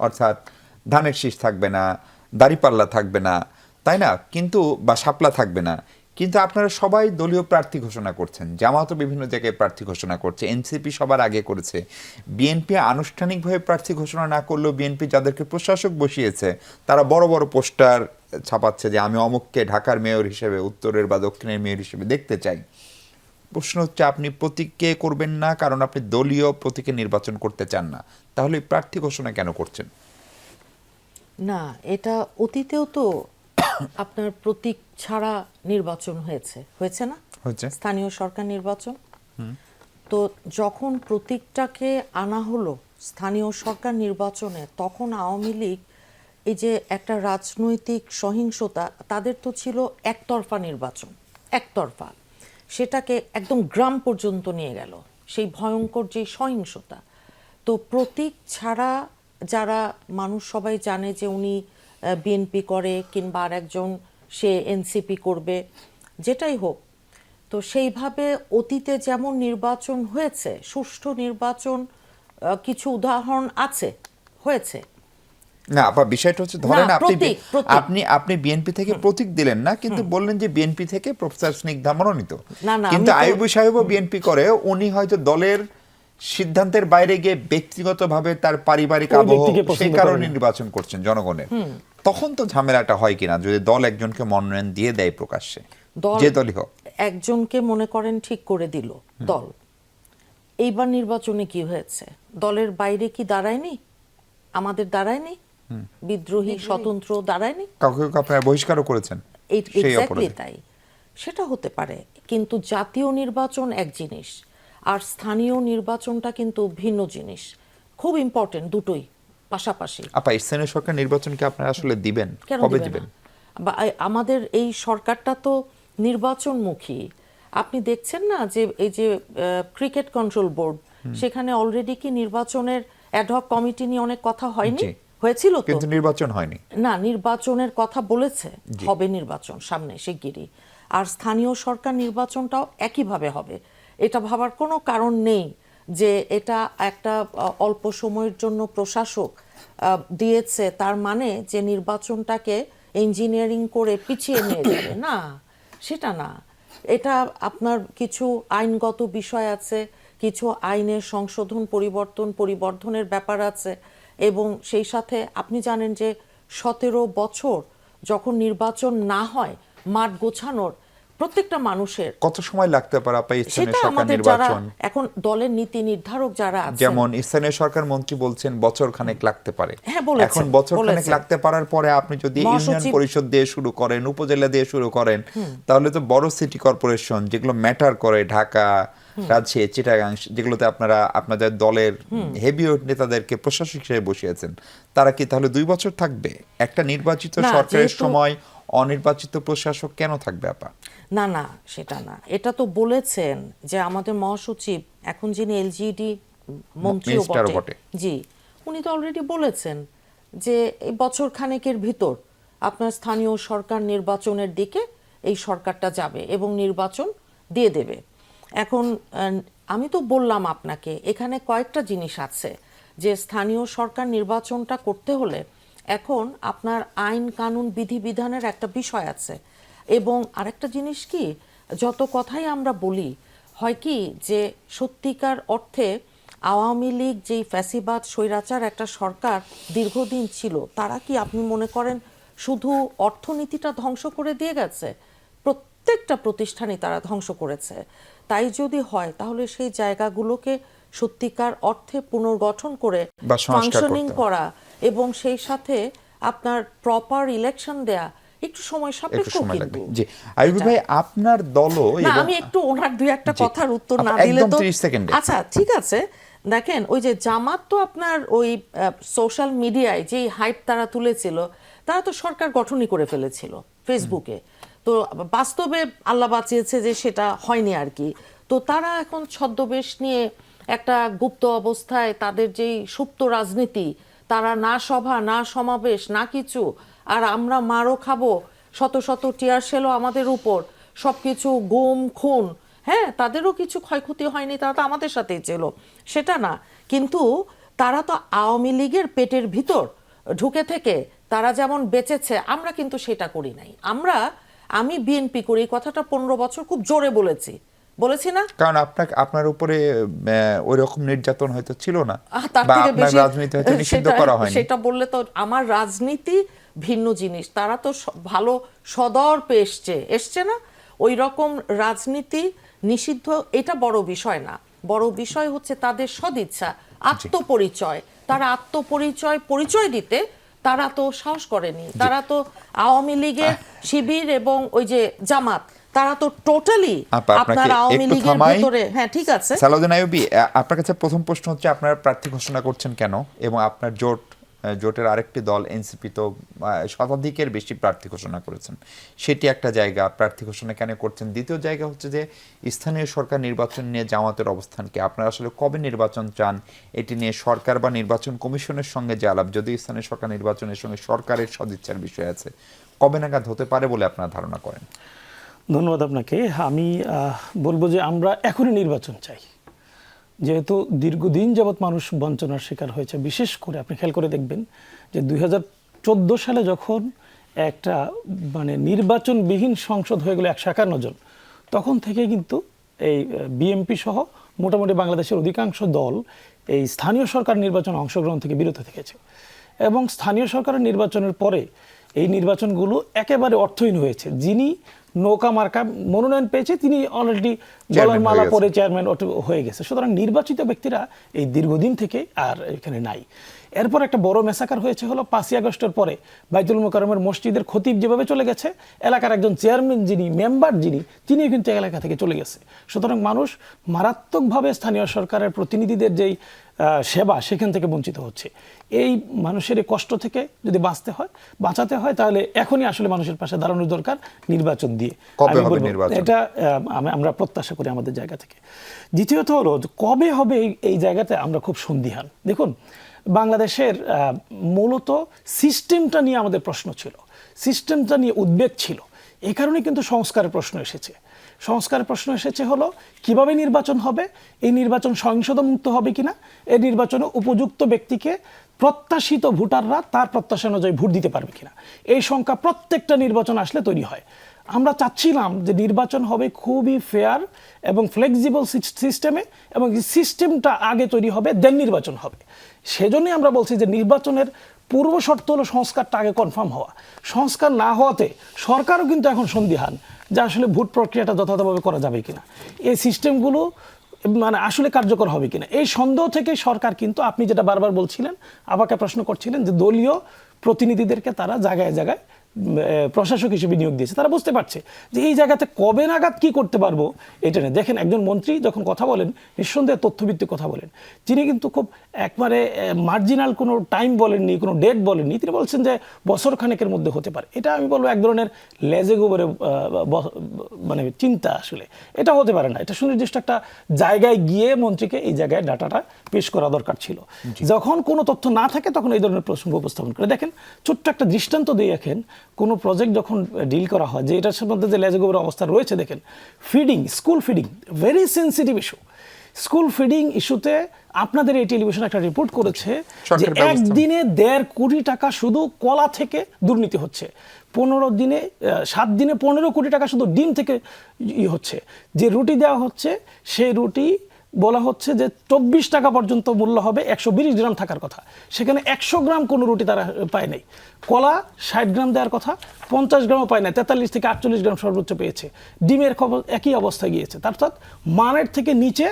অর্থাৎ ধানের শীষ থাকবে না, দাঁড়িপাল্লা থাকবে না, তাই না, কিন্তু বা শাপলা থাকবে না, কিন্তু আপনারা সবাই দলীয় প্রার্থী ঘোষণা করছেন, জামাতও বিভিন্ন জায়গায় প্রার্থী ঘোষণা করছে, এনসিপি সবার আগে করেছে, বিএনপি আনুষ্ঠানিকভাবে প্রার্থী ঘোষণা না করলেও বিএনপি যাদেরকে প্রশাসক বসিয়েছে তারা বড় বড় পোস্টার ছাপাচ্ছে যে আমি অমুককে ঢাকার মেয়র হিসেবে, উত্তরের বা দক্ষিণের মেয়র হিসেবে দেখতে চাই। প্রশ্ন হচ্ছে, আপনি প্রতীককে করবেন না কারণ আপনি দলীয় প্রতীকে নির্বাচন করতে চান না, তাহলে প্রার্থী ঘোষণা কেন করছেন? না, এটা অতীতেও তো আপনার প্রতীক ছাড়া নির্বাচন হয়েছে না, হয়েছে স্থানীয় সরকার নির্বাচন। তো যখন প্রতীকটাকে আনা হলো স্থানীয় সরকার নির্বাচনে, তখন আওয়ামী লীগ এই যে একটা রাজনৈতিক সহিংসতা, তাদের তো ছিল একতরফা নির্বাচন, একতরফা, সেটাকে একদম গ্রাম পর্যন্ত নিয়ে গেল, সেই ভয়ঙ্কর যে সহিংসতা। তো প্রতীক ছাড়া যারা মানুষ সবাই জানে যে উনি বিএনপি করে কিংবা আর একজন সে এনসিপি করবে, যেটাই হোক, তো সেইভাবে অতীতে যেমন নির্বাচন হয়েছে, সুষ্ঠু নির্বাচন, কিছু উদাহরণ আছে, হয়েছে। না আপা, বিষয়টা হচ্ছে ধরেন না, আপনি প্রতীক। আপনি বিএনপি থেকে প্রতীক দিলেন না, কিন্তু বললেন যে বিএনপি থেকে প্রফেসর স্নিগ্ধা মনোনীত, না, না, কিন্তু আমি তো- আইয়ুবী সাহেবও বিএনপি করে, উনি হয়তো দলের সিদ্ধান্তের বাইরে গিয়ে ব্যক্তিগতভাবে তার পারিবারিক ওই আবহ ব্যক্তিকে পছন্দ সেই করেন কারণে না। নির্বাচন করছেন জনগণের, তখন তো ঝামেলাটা হয় কিনা যদি দল একজনকে মনোনয়ন দিয়ে দেয় প্রকাশ্যে, দল যে দলই হোক, একজনকে মনে করেন ঠিক করে দিল দল, এইবার নির্বাচনে কি হয়েছে, দলের বাইরে কি দাঁড়ায়নি, আমাদের দাঁড়ায়নি, বিদ্রোহী স্বতন্ত্র দাঁড়ায়নি, কাউকে কাউকে আপনারা বহিষ্কারও করেছেন সেই এক্স্যাক্টলি অপরাধে। তাই, সেটা হতে পারে, কিন্তু জাতীয় নির্বাচন এক জিনিস আর স্থানীয় নির্বাচনটা কিন্তু ভিন্ন জিনিস, খুব ইম্পর্টেন্ট, দুটোই পাশাপাশি। আপা, স্থানীয় সরকার নির্বাচনকে আপনারা আসলে দিবেন, কেন কবে দিবে দিবেন? না? আমাদের এই সরকারটা তো নির্বাচনমুখী। আপনি দেখছেন না যে এই যে ক্রিকেট কন্ট্রোল বোর্ড, সেখানে অলরেডি কি নির্বাচনের অ্যাডহক কমিটি নিয়ে অনেক কথা হয়নি, জি। হয়েছিল তো, কিন্তু নির্বাচন হয়নি। না, নির্বাচনের কথা বলেছে, হবে নির্বাচন সামনে শিগগিরই, আর স্থানীয় সরকার নির্বাচনটাও একইভাবে হবে, এটা ভাবার কোনো কারণ নেই যে এটা একটা অল্প সময়ের জন্য প্রশাসক দিয়েছে তার মানে যে নির্বাচনটাকে ইঞ্জিনিয়ারিং করে পিছিয়ে নিয়ে যাবে, না, সেটা না। এটা আপনার কিছু আইনগত বিষয় আছে, কিছু আইনের সংশোধন পরিবর্ধনের ব্যাপার আছে, এবং সেই সাথে আপনি জানেন যে 17 বছর যখন নির্বাচন না হয়, মাঠ গোছানোর প্রত্যেকটা মানুষের কত সময় লাগতে পারে আপা স্থানীয় সেটা সরকার আমাদের যারা নির্বাচন? এখন দলের নীতি নির্ধারক যারা আছেন, যেমন স্থানীয় সরকার মন্ত্রী বলছেন বছর খানেক লাগতে পারে, হ্যাঁ, বলেছেন, এখন বছর খানেক বলেছেন। লাগতে পারার পরে আপনি যদি ইউনিয়ন মহাসচিব- পরিষদ দিয়ে শুরু করেন, উপজেলা দিয়ে শুরু করেন, তাহলে তো বড় সিটি কর্পোরেশন যেগুলো ম্যাটার করে, ঢাকা, রাজশাহী, চিটাগাং, যেগুলোতে আপনারা আপনাদের দলের হেভিওয়েট নেতাদেরকে প্রশাসক হিসেবে বসিয়েছেন, তারা কি তাহলে 2 বছর থাকবে? একটা নির্বাচিত না, সরকারের যেহেতু- সময় অনির্বাচিত প্রশাসক কেন থাকবে আপা? না, না, সেটা না, এটা তো বলেছেন যে আমাদের মহাসচিব এখন যিনি এলজিইডি মন্ত্রীও মিনিস্টারও বটে। বটে, জি, উনি তো অলরেডি বলেছেন যে এই বছর খানেকের ভিতর আপনার স্থানীয় সরকার নির্বাচনের দিকে এই সরকারটা যাবে এবং নির্বাচন দিয়ে দেবে। এখন আমি তো বললাম আপনাকে, এখানে কয়েকটা জিনিস আছে যে স্থানীয় সরকার নির্বাচনটা করতে হলে এখন আপনার আইন কানুন বিধিবিধানের একটা বিষয় আছে, এবং আরেকটা জিনিস কি, যত কথাই আমরা বলি হয় কি যে সত্যিকার অর্থে আওয়ামী লীগ যেই ফ্যাসিবাদ স্বৈরাচার একটা সরকার দীর্ঘদিন ছিল, তারা কি আপনি মনে করেন শুধু অর্থনীতিটা ধ্বংস করে দিয়ে গেছে? প্রত্যেকটা প্রতিষ্ঠানই তারা ধ্বংস করেছে। তাই যদি হয় তাহলে সেই জায়গাগুলোকে সত্যিকার অর্থে পুনর্গঠন করে বা সংস্কার ফাংশনিং করতে হবে। করা এবং সেই সাথে আপনার প্রপার ইলেকশন দেয়া একটু সময় একটু সাপেক্ষ সময় লাগবে। কিন্তু। জি, আইয়ুব ভাই আপনার দলও না, এবং আমি একটু ওনার দুই একটা জি, কথার উত্তর না একদম দিলে তো 30 সেকেন্ডে। আচ্ছা ঠিক আছে। দেখেন ওই যে জামাত তো আপনার ওই সোশ্যাল মিডিয়ায় যেই হাইপ তারা তুলেছিল, তারা তো সরকার গঠনই করে ফেলেছিল ফেসবুকে। তো বাস্তবে আল্লাহ বাঁচিয়েছে যে সেটা হয়নি আর কি। তো তারা এখন ছদ্মবেশ নিয়ে একটা গুপ্ত অবস্থায় তাদের যেই সুপ্ত রাজনীতি, তারা না সভা না সমাবেশ না কিছু, আর আমরা মারও খাবো, শত শত টিয়ার সেলও আমাদের উপর, সবকিছু গুম খুন, হ্যাঁ তাদেরও কিছু ক্ষয়ক্ষতি হয়নি, তারা তো আমাদের সাথেই ছিল, সেটা না। কিন্তু তারা তো আওয়ামী লীগের পেটের ভিতর ঢুকে থেকে তারা যেমন বেঁচেছে, আমরা কিন্তু সেটা করি নাই। আমি বিএনপি করি, এই কথাটা 15 বছর খুব জোরে বলেছি না? কারণ আপনার উপরে ওই রকম নির্যাতন হয়তো ছিল না, তার বা থেকে আপনার বেশি রাজনীতি হয়তো নিষিদ্ধ করা হয়নি। সেটা বললে তো আমার রাজনীতি ভিন্ন জিনিস, তারা তো ভালো সদর্পে এসছে না, ওই রকম রাজনীতি নিষিদ্ধ এটা বড় বিষয় না। বড় বিষয় হচ্ছে তাদের সদিচ্ছা, আত্মপরিচয়। তারা পরিচয় দিতে তারা তো সাহস করেনি। তারা তো আওয়ামী লীগের শিবির এবং ওই যে জামাত, তারা তো টোটালি আপনার আওয়ামী লীগের ভিতরে। হ্যাঁ ঠিক আছে। সালাউদ্দিন আইয়ুবী, আপনার কাছে প্রথম প্রশ্ন হচ্ছে আপনারা প্রার্থী ঘোষণা করছেন কেন, এবং আপনার জোটের আরেকটি দল এনসিপি তো শতাধিকের বেশি প্রার্থী ঘোষণা করেছেন, সেটি একটা জায়গা, প্রার্থী ঘোষণা কেন করছেন? দ্বিতীয় জায়গা হচ্ছে যে স্থানীয় সরকার নির্বাচন নিয়ে জামাতের অবস্থান কি, আপনারা আসলে কবে নির্বাচন চান, এটি নিয়ে সরকার বা নির্বাচন কমিশনের সঙ্গে যে আলাপ, যদি স্থানীয় সরকার নির্বাচনের সঙ্গে সরকারের সদিচ্ছার বিষয় আছে, কবে নাগাদ হতে পারে বলে আপনারা ধারণা করেন? ধন্যবাদ আপনাকে। আমি বলবো যে আমরা এখনই নির্বাচন চাই, যেহেতু দীর্ঘদিন যাবৎ মানুষ বঞ্চনার শিকার হয়েছে। বিশেষ করে আপনি খেয়াল করে দেখবেন যে 2014 সালে যখন একটা নির্বাচনবিহীন সংসদ হয়ে গেল 151 জন, তখন থেকে কিন্তু এই বিএনপি সহ মোটামুটি বাংলাদেশের অধিকাংশ দল এই স্থানীয় সরকার নির্বাচনে অংশগ্রহণ থেকে বিরত থেকেছে, এবং স্থানীয় সরকারের নির্বাচনের পরে এই নির্বাচনগুলো একেবারে অর্থহীন হয়েছে। যিনি নৌকা মার্কা মনোনয়ন পেয়েছে তিনি অলরেডি গলার মালা পরে চেয়ারম্যান হয়ে গেছে। সুতরাং নির্বাচিত ব্যক্তিরা এই দীর্ঘদিন থেকে আর এখানে নাই। এরপর একটা বড় মেসাকার হয়েছে হলো 5ই আগস্টের পরে বাইতুল মোকাররমের মসজিদের খতিব যেভাবে চলে গেছে, এলাকার একজন চেয়ারম্যান যিনি মেম্বার তিনিও কিন্তু এলাকা থেকে চলে গেছে। সুতরাং মানুষ মারাত্মকভাবে স্থানীয় সরকারের প্রতিনিধিদের যেই সেবা সেখান থেকে বঞ্চিত হচ্ছে। এই মানুষের এই কষ্ট থেকে যদি বাঁচাতে হয় তাহলে এখনই আসলে মানুষের পাশে দাঁড়ানোর দরকার নির্বাচন দিয়ে। এটা আমরা প্রত্যাশা করি আমাদের জায়গা থেকে। দ্বিতীয়ত হলো কবে হবে এই জায়গাতে আমরা খুব সন্দিহান। দেখুন, বাংলাদেশের মূলত সিস্টেমটা নিয়ে আমাদের প্রশ্ন ছিল, সিস্টেমটা নিয়ে উদ্বেগ ছিল। এই কারণে কিন্তু সংস্কারের প্রশ্ন এসেছে। সংস্কারের প্রশ্ন এসেছে হলো কিভাবে নির্বাচন হবে, এই নির্বাচন সহিংসতামুক্ত হবে কিনা, এই নির্বাচনে উপযুক্ত ব্যক্তিকে প্রত্যাশিত ভোটাররা তার প্রত্যাশা অনুযায়ী ভোট দিতে পারবে কিনা, এই সংখ্যা প্রত্যেকটা নির্বাচন আসলে তৈরি হয়। আমরা চাচ্ছিলাম যে নির্বাচন হবে খুবই ফেয়ার এবং ফ্লেক্সিবল সিস্টেমে, এবং সিস্টেমটা আগে তৈরি হবে দেন নির্বাচন হবে। সেজন্যই আমরা বলছি যে নির্বাচনের পূর্ব শর্ত হলো সংস্কারটা আগে কনফার্ম হওয়া। সংস্কার না হওয়াতে সরকারও কিন্তু এখন সন্দিহান যে আসলে ভোট প্রক্রিয়াটা যথাযথভাবে করা যাবে কিনা, এই সিস্টেমগুলো আসলে কার্যকর হবে কিনা। এই সন্দেহ থেকে সরকার কিন্তু, আপনি যেটা বারবার বলছিলেন, আমাকে প্রশ্ন করছিলেন যে দলীয় প্রতিনিধিদেরকে তারা জায়গায় জায়গায় প্রশাসক হিসেবে নিয়োগ দিয়েছে। তারা বুঝতে পারছে যে এই জায়গাতে কবে নাগাদ কি করতে পারবো এটা নিয়ে। দেখেন, একজন মন্ত্রী যখন কথা বলেন নিঃসন্দেহে তথ্যভিত্তিক কথা বলেন। তিনি কিন্তু খুব একবারে মার্জিনাল কোনো টাইম বলেননি, কোনো ডেট বলেননি। তিনি বলছেন যে বছর খানেকের মধ্যে হতে পারে। এটা আমি বলবো এক ধরনের লেজে গোবরে চিন্তা। আসলে এটা হতে পারে না। এটা সুনির্দিষ্ট একটা জায়গায় গিয়ে মন্ত্রীকে এই জায়গায় ডাটাটা পেশ করা দরকার ছিল। যখন কোনো তথ্য না থাকে তখন এই ধরনের প্রসঙ্গ উপস্থাপন করে। দেখেন, ছোট্ট একটা দৃষ্টান্ত দিয়ে রাখেন, কোনো প্রজেক্ট যখন ডিল করা হয় যে এটার সম্বন্ধে যে লেজে গোবরের অবস্থা রয়েছে, দেখেন school feeding very sensitive issue. School feeding ইস্যুতে আপনাদের এই টেলিভিশন একটা রিপোর্ট করেছে যে সরকারি ব্যবস্থা। একদিনে 1.5 কোটি টাকা শুধু কলা থেকে দুর্নীতি হচ্ছে, 7 দিনে 15 কোটি টাকা শুধু ডিম থেকে হচ্ছে। যে রুটি দেওয়া হচ্ছে সেই রুটি বলা হচ্ছে যে 24 টাকা পর্যন্ত মূল্য হবে, 120 গ্রাম থাকার কথা, সেখানে 100 গ্রাম কোনো রুটি তারা পায় নাই। কলা 60 গ্রাম দেওয়ার কথা, 50 গ্রামও পায় না, 43 থেকে 48 গ্রাম সর্বোচ্চ পেয়েছে। ডিমের খবর একই অবস্থায় গিয়েছে। অর্থাৎ মানের থেকে নিচে,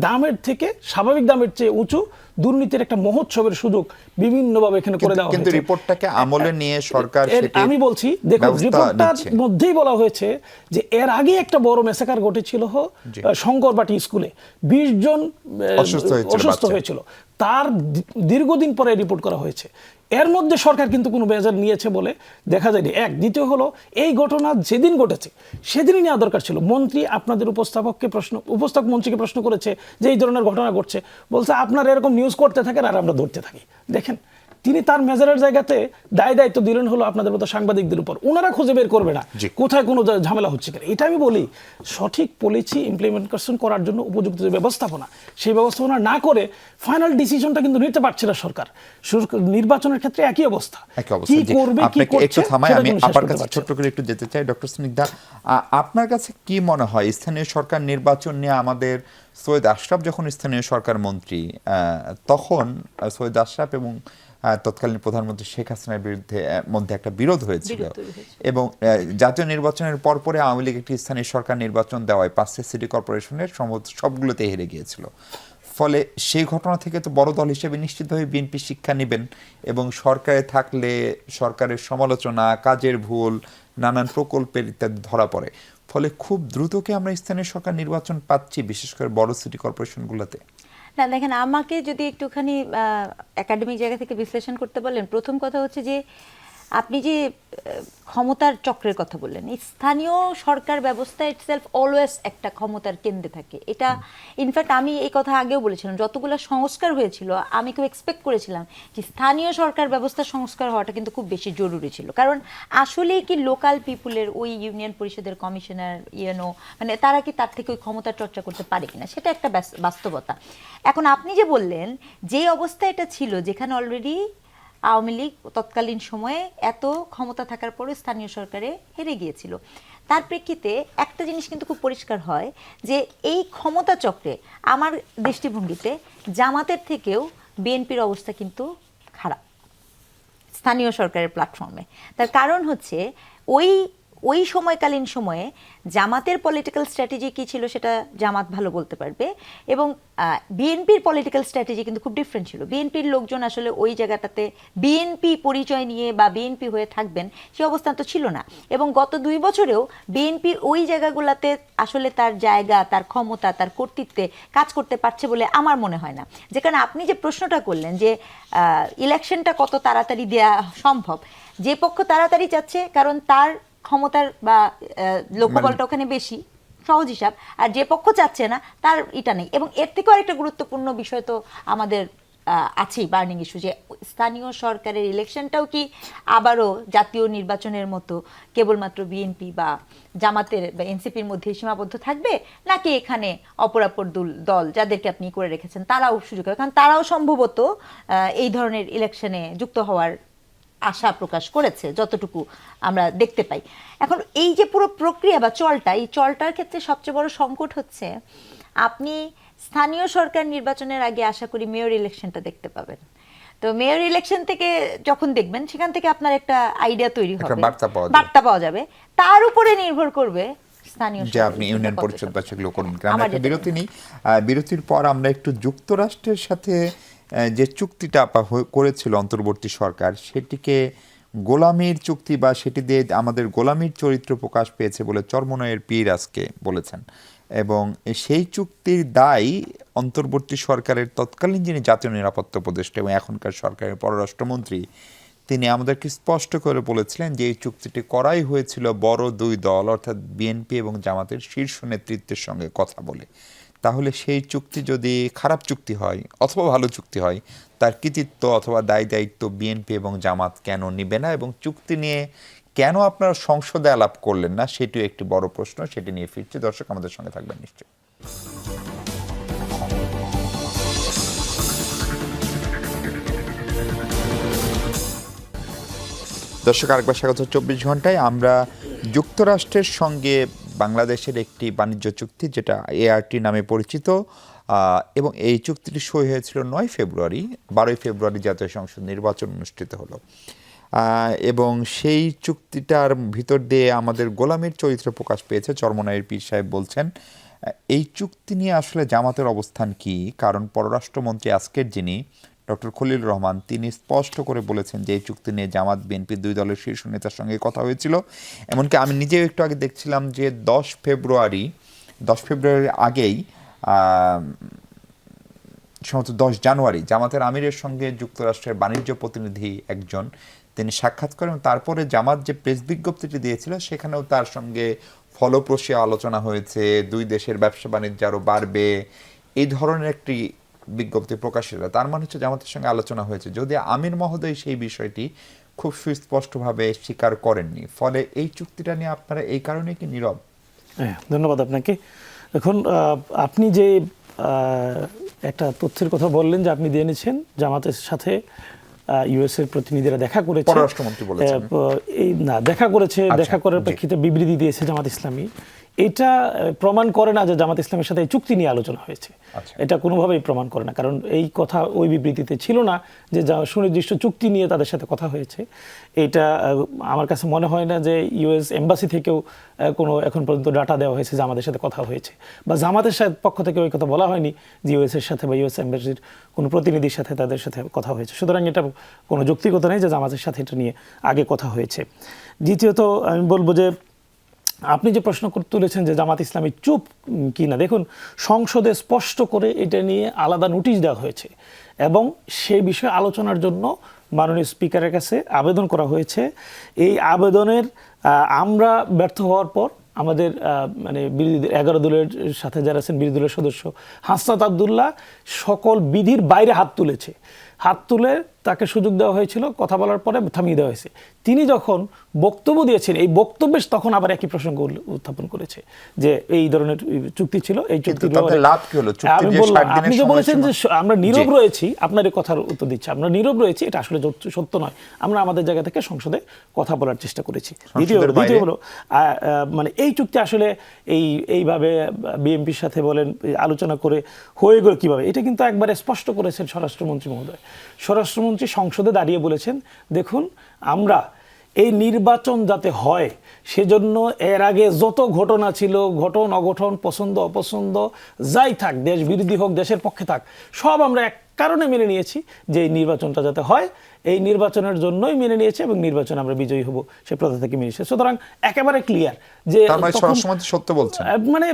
দামের থেকে স্বাভাবিক দামের চেয়ে উঁচু দুর্নীতির একটা মহোৎসবের সুযোগ বিভিন্নভাবে এখানে করে দেওয়া কিন্তু হয়েছে। রিপোর্টটাকে আমলে নিয়ে সরকার আমি বলছি, দেখুন রিপোর্টটার মধ্যেই বলা হয়েছে যে এর আগে একটা বড় মেসাকার ঘটেছিল শঙ্করবাটি স্কুলে, 20 জন অসুস্থ হয়েছিল, তার দীর্ঘদিন পরে রিপোর্ট করা হয়েছে। এর মধ্যে সরকার কিন্তু কোনো মেজার নিয়েছে বলে দেখা যায়নি। দ্বিতীয় হলো, এই ঘটনা যেদিন ঘটেছে সেদিনই নেওয়া দরকার ছিল। মন্ত্রী আপনাদের উপস্থাপক মন্ত্রীকে প্রশ্ন করেছে যে এই ধরনের ঘটনা ঘটছে, বলছে আপনারা এরকম নিউজ করতে থাকেন আর আমরা ধরতে থাকি। দেখেন, তিনি তার মেজারের জায়গাতে দায়িত্ব দিলেন হলো আপনাদের মতো সাংবাদিকদের উপর। ওনারা খুঁজে বের করবে না কোথায় কোনো ঝামেলা হচ্ছে কিনা। এটা আমি বলি, সঠিক পলিসি ইমপ্লিমেন্টেশন করার জন্য উপযুক্ত যে ব্যবস্থাপনা, সেই ব্যবস্থাপনা না করে ফাইনাল ডিসিশনটা কিন্তু নিতে পারছে না সরকার। নির্বাচনের ক্ষেত্রে একই অবস্থা, কি করবে কি করছে। আমি আপনার কাছে ছোট্ট করে একটু যেতে চাই ডক্টর স্নিগ্ধা, আপনার কাছে কি মনে হয় স্থানীয় সরকার নির্বাচন নিয়ে আমাদের সৈয়দ আশরাফ যখন স্থানীয় সরকার মন্ত্রী, তখন সৈয়দ আশরাফ এবং তৎকালীন প্রধানমন্ত্রী শেখ হাসিনার মধ্যে একটা বিরোধ হয়েছিল, এবং জাতীয় নির্বাচনের পরপরে আওয়ামী লীগ একটি স্থানীয় সরকার নির্বাচন দেওয়ায় 5টি সিটি কর্পোরেশনের সবগুলোতে হেরে গিয়েছিল। ফলে সেই ঘটনা থেকে তো বড় দল হিসেবে নিশ্চিতভাবে বিএনপি শিক্ষা নেবেন, এবং সরকারে থাকলে সরকারের সমালোচনা, কাজের ভুল, নানান প্রকল্পের ইত্যাদি ধরা পড়ে। ফলে খুব দ্রুত কি আমরা স্থানীয় সরকার নির্বাচন পাচ্ছি, বিশেষ করে বড় সিটি কর্পোরেশনগুলোতে? না, দেখেন, আমাকে যদি একটুখানি একাডেমিক জায়গা থেকে বিশ্লেষণ করতে বলেন, প্রথম কথা হচ্ছে যে আপনি যে ক্ষমতার চক্রের কথা বললেন, স্থানীয় সরকার ব্যবস্থা ইটসেলফ অলওয়েজ একটা ক্ষমতার কেন্দ্রে থাকে। এটা ইনফ্যাক্ট আমি এই কথা আগেও বলেছিলাম, যতগুলো সংস্কার হয়েছিল আমি খুব এক্সপেক্ট করেছিলাম যে স্থানীয় সরকার ব্যবস্থা সংস্কার হওয়াটা কিন্তু খুব বেশি জরুরি ছিল। কারণ আসলেই কি লোকাল পিপুলের ওই ইউনিয়ন পরিষদের কমিশনার মানে তারা কি তার থেকে ওই ক্ষমতার চর্চা করতে পারে কিনা, সেটা একটা বাস্তবতা। এখন আপনি যে বললেন যে অবস্থা এটা ছিল, যেখানে অলরেডি আওয়ামী লীগ তৎকালীন সময়ে এত ক্ষমতা থাকার পরও স্থানীয় সরকারে হেরে গিয়েছিল, তার প্রেক্ষিতে একটা জিনিস কিন্তু খুব পরিষ্কার হয় যে এই ক্ষমতা চক্রে আমার দৃষ্টিভঙ্গিতে জামাতের থেকেও বিএনপির অবস্থা কিন্তু খারাপ স্থানীয় সরকারের প্ল্যাটফর্মে। তার কারণ হচ্ছে ওই সময়কালীন সময়ে জামাতের পলিটিক্যাল স্ট্র্যাটেজি কী ছিল সেটা জামাত ভালো বলতে পারবে, এবং বিএনপির পলিটিক্যাল স্ট্র্যাটেজি কিন্তু খুব ডিফারেন্ট ছিল। বিএনপির লোকজন আসলে ওই জায়গাটাতে বিএনপি পরিচয় নিয়ে বা বিএনপি হয়ে থাকবেন সে অবস্থান তো ছিল না, এবং গত 2 বছরেও বিএনপি ওই জায়গাগুলোতে আসলে তার জায়গা, তার ক্ষমতা, তার কর্তৃত্বে কাজ করতে পারছে বলে আমার মনে হয় না। যেখানে আপনি যে প্রশ্নটা করলেন যে ইলেকশনটা কত তাড়াতাড়ি দেওয়া সম্ভব, যে পক্ষ তাড়াতাড়ি চাচ্ছে কারণ তার ক্ষমতার বা লোকবলটা ওখানে বেশি, সহজ হিসাব, আর যে পক্ষ চাচ্ছে না তার এটা নেই। এবং এর থেকেও আরেকটা গুরুত্বপূর্ণ বিষয় তো আমাদের আছেই, বার্নিং ইস্যু, যে স্থানীয় সরকারের ইলেকশনটাও কি আবারও জাতীয় নির্বাচনের মতো কেবলমাত্র বিএনপি বা জামাতের বা এনসিপির মধ্যে সীমাবদ্ধ থাকবে, নাকি এখানে অপরাপর দল যাদেরকে আপনি করে রেখেছেন তারাও সুযোগ হবে, কারণ তারাও সম্ভবত এই ধরনের ইলেকশনে যুক্ত হওয়ার আশা প্রকাশ করেছে যতটুকু আমরা দেখতে পাই। এখন এই যে পুরো প্রক্রিয়া বা চলটা, এই চলটার ক্ষেত্রে সবচেয়ে বড় সংকট হচ্ছে আপনি স্থানীয় সরকার নির্বাচনের আগে আশা করি মেয়র ইলেকশনটা দেখতে পাবেন। তো মেয়র ইলেকশন থেকে যখন দেখবেন সেখান থেকে আপনার একটা আইডিয়া তৈরি হবে, বার্তা পাওয়া যাবে, তার উপরে নির্ভর করবে যে আপনি ইউনিয়ন পরিষদ বা সেগুলো করবেন। আমরা একটা বিরতি নিই, বিরতির পর আমরা একটু যুক্তরাষ্ট্রের সাথে যে চুক্তিটা করেছিল অন্তর্বর্তী সরকার, সেটিকে গোলামির চুক্তি বা সেটি দিয়ে আমাদের গোলামির চরিত্র প্রকাশ পেয়েছে বলে চরমোনাইয়ের পীর আজকে বলেছেন, এবং সেই চুক্তির দায় অন্তর্বর্তী সরকারের তৎকালীন যিনি জাতীয় নিরাপত্তা উপদেষ্টা এবং এখনকার সরকারের পররাষ্ট্রমন্ত্রী, তিনি আমাদেরকে স্পষ্ট করে বলেছিলেন যে এই চুক্তিটি করাই হয়েছিল বড় 2 দল অর্থাৎ বিএনপি এবং জামাতের শীর্ষ নেতৃত্বের সঙ্গে কথা বলে। তাহলে সেই চুক্তি যদি খারাপ চুক্তি হয় অথবা ভালো চুক্তি হয়, তার কৃতিত্ব অথবা দায়িত্ব বিএনপি এবং জামাত কেন নিবে না, এবং চুক্তি নিয়ে কেন আপনারা সংসদে আলাপ করলেন না, সেটিও একটি বড় প্রশ্ন। সেটি নিয়ে ফিরছি। দর্শক আমাদের সঙ্গে থাকবেন নিশ্চয়ই। দর্শক, আরেকবার স্বাগত 24 ঘন্টায়। আমরা যুক্তরাষ্ট্রের সঙ্গে বাংলাদেশের একটি বাণিজ্য চুক্তি, যেটা এআরটি নামে পরিচিত, এবং এই চুক্তিটি সই হয়েছিল 9 ফেব্রুয়ারি। 12 ফেব্রুয়ারি জাতীয় সংসদ নির্বাচন অনুষ্ঠিত হলো, এবং সেই চুক্তিটার ভিতর দিয়ে আমাদের গোলামের চরিত্র প্রকাশ পেয়েছে। চরমনাইয়ের পীর সাহেব বলছেন, এই চুক্তি নিয়ে আসলে জামাতের অবস্থান কি? কারণ পররাষ্ট্রমন্ত্রী আজকের যিনি ডক্টর খলিল রহমান, তিনি স্পষ্ট করে বলেছেন যে এই চুক্তি নিয়ে জামাত বিএনপি দুই দলের শীর্ষ নেতার সঙ্গে কথা হয়েছিল। এমনকি আমি নিজেও একটু আগে দেখছিলাম যে 10 ফেব্রুয়ারির আগেই সম্ভবত 10 জানুয়ারি জামাতের আমিরের সঙ্গে যুক্তরাষ্ট্রের বাণিজ্য প্রতিনিধি একজন তিনি সাক্ষাৎ করেন। তারপরে জামাত যে প্রেস বিজ্ঞপ্তিটি দিয়েছিল সেখানেও তার সঙ্গে ফলপ্রসূ আলোচনা হয়েছে, দুই দেশের ব্যবসা বাণিজ্য আরও বাড়বে, এই ধরনের একটি বিজ্ঞপ্তি প্রকাশের। তার মানে হচ্ছে জামাতের সঙ্গে আলোচনা হয়েছে, যদি আমির মহোদয় সেই বিষয়টি খুব সুস্পষ্টভাবে স্বীকার করেননি। ফলে এই চুক্তিটা নিয়ে আপনারা এই কারণে কি নীরব? হ্যাঁ, ধন্যবাদ আপনাকে। এখন আপনি যে একটা তথ্যের কথা বললেন যে আপনি দিয়ে নিচ্ছেন জামাতের সাথে ইউএস এর প্রতিনিধিরা দেখা করেছে, পররাষ্ট্রমন্ত্রী বলেছেন দেখা করেছে, দেখা করার প্রেক্ষিতে বিবৃতি দিয়েছে জামাত ইসলামী। এটা প্রমাণ করে না যে জামাত ইসলামের সাথে এই চুক্তি নিয়ে আলোচনা হয়েছে। এটা কোনোভাবেই প্রমাণ করে না, কারণ এই কথা ওই বিবৃতিতে ছিল না যে সুনির্দিষ্ট চুক্তি নিয়ে তাদের সাথে কথা হয়েছে। এটা আমার কাছে মনে হয় না যে ইউএস এম্বাসি থেকেও কোনো এখন পর্যন্ত ডাটা দেওয়া হয়েছে যে আমাদের সাথে কথা হয়েছে, বা জামাতের সাথে পক্ষ থেকে ওই কথা বলা হয়নি যে ইউএস এর সাথে বা ইউএস এম্বাসির কোনো প্রতিনিধির সাথে তাদের সাথে কথা হয়েছে। সুতরাং এটা কোনো যৌক্তিকতা নেই যে জামাতের সাথে এটা নিয়ে আগে কথা হয়েছে। দ্বিতীয়ত আমি বলবো যে আপনি যে প্রশ্ন তুলেছেন যে জামাত ইসলামী চুপ কি না, দেখুন সংসদে স্পষ্ট করে এটা নিয়ে আলাদা নোটিশ দেওয়া হয়েছে এবং সেই বিষয়ে আলোচনার জন্য মাননীয় স্পিকারের কাছে আবেদন করা হয়েছে। এই আবেদনের আমরা ব্যর্থ হওয়ার পর আমাদের মানে বিরোধী 11 দলের সাথে যারা আছেন বিরোধী দলের সদস্য, হাসনাত আবদুল্লাহ সকল বিধির বাইরে হাত তুলেছে। হাত তুলে তাকে সুযোগ দেওয়া হয়েছিল, কথা বলার পরে থামিয়ে দেওয়া হয়েছে। তিনি যখন বক্তব্য দিয়েছেন এই বক্তব্যে তখন আবার একই প্রসঙ্গ উত্থাপন করেছে যে এই ধরনের চুক্তি ছিল, এই চুক্তির আমি বললাম আপনি যে বলেছেন যে আমরা নীরব রয়েছি, আপনার এই কথার উত্তর দিচ্ছি, আমরা নীরব রয়েছি, এটা আসলে সত্য নয়। আমরা আমাদের জায়গা থেকে সংসদে কথা বলার চেষ্টা করেছি। দ্বিতীয় হলো মানে এই চুক্তি আসলে এইভাবে বিএনপির সাথে বলেন আলোচনা করে হয়ে গেল কিভাবে, এটা কিন্তু একবারে স্পষ্ট করেছেন স্বরাষ্ট্রমন্ত্রী মহোদয়। স্বরাষ্ট্রমন্ত্রী সংসদে দাঁড়িয়ে বলেছেন, দেখুন আমরা এই নির্বাচন যাতে হয় সেজন্য এর আগে যত ঘটনা ছিল, ঘটন অঘটন, পছন্দ অপছন্দ যাই থাক, দেশ বিরোধী হোক দেশের পক্ষে থাক, সব আমরা এক কারণে মেনে নিয়েছি যে এই নির্বাচনটা যাতে হয়, এই নির্বাচনের জন্যই মেনে নিয়েছে এবং নির্বাচন আমরা বিজয়ী হব সে প্রথা থেকে মেনেছে। সুতরাং একেবারে ক্লিয়ার যে সত্য বলছেন, মানে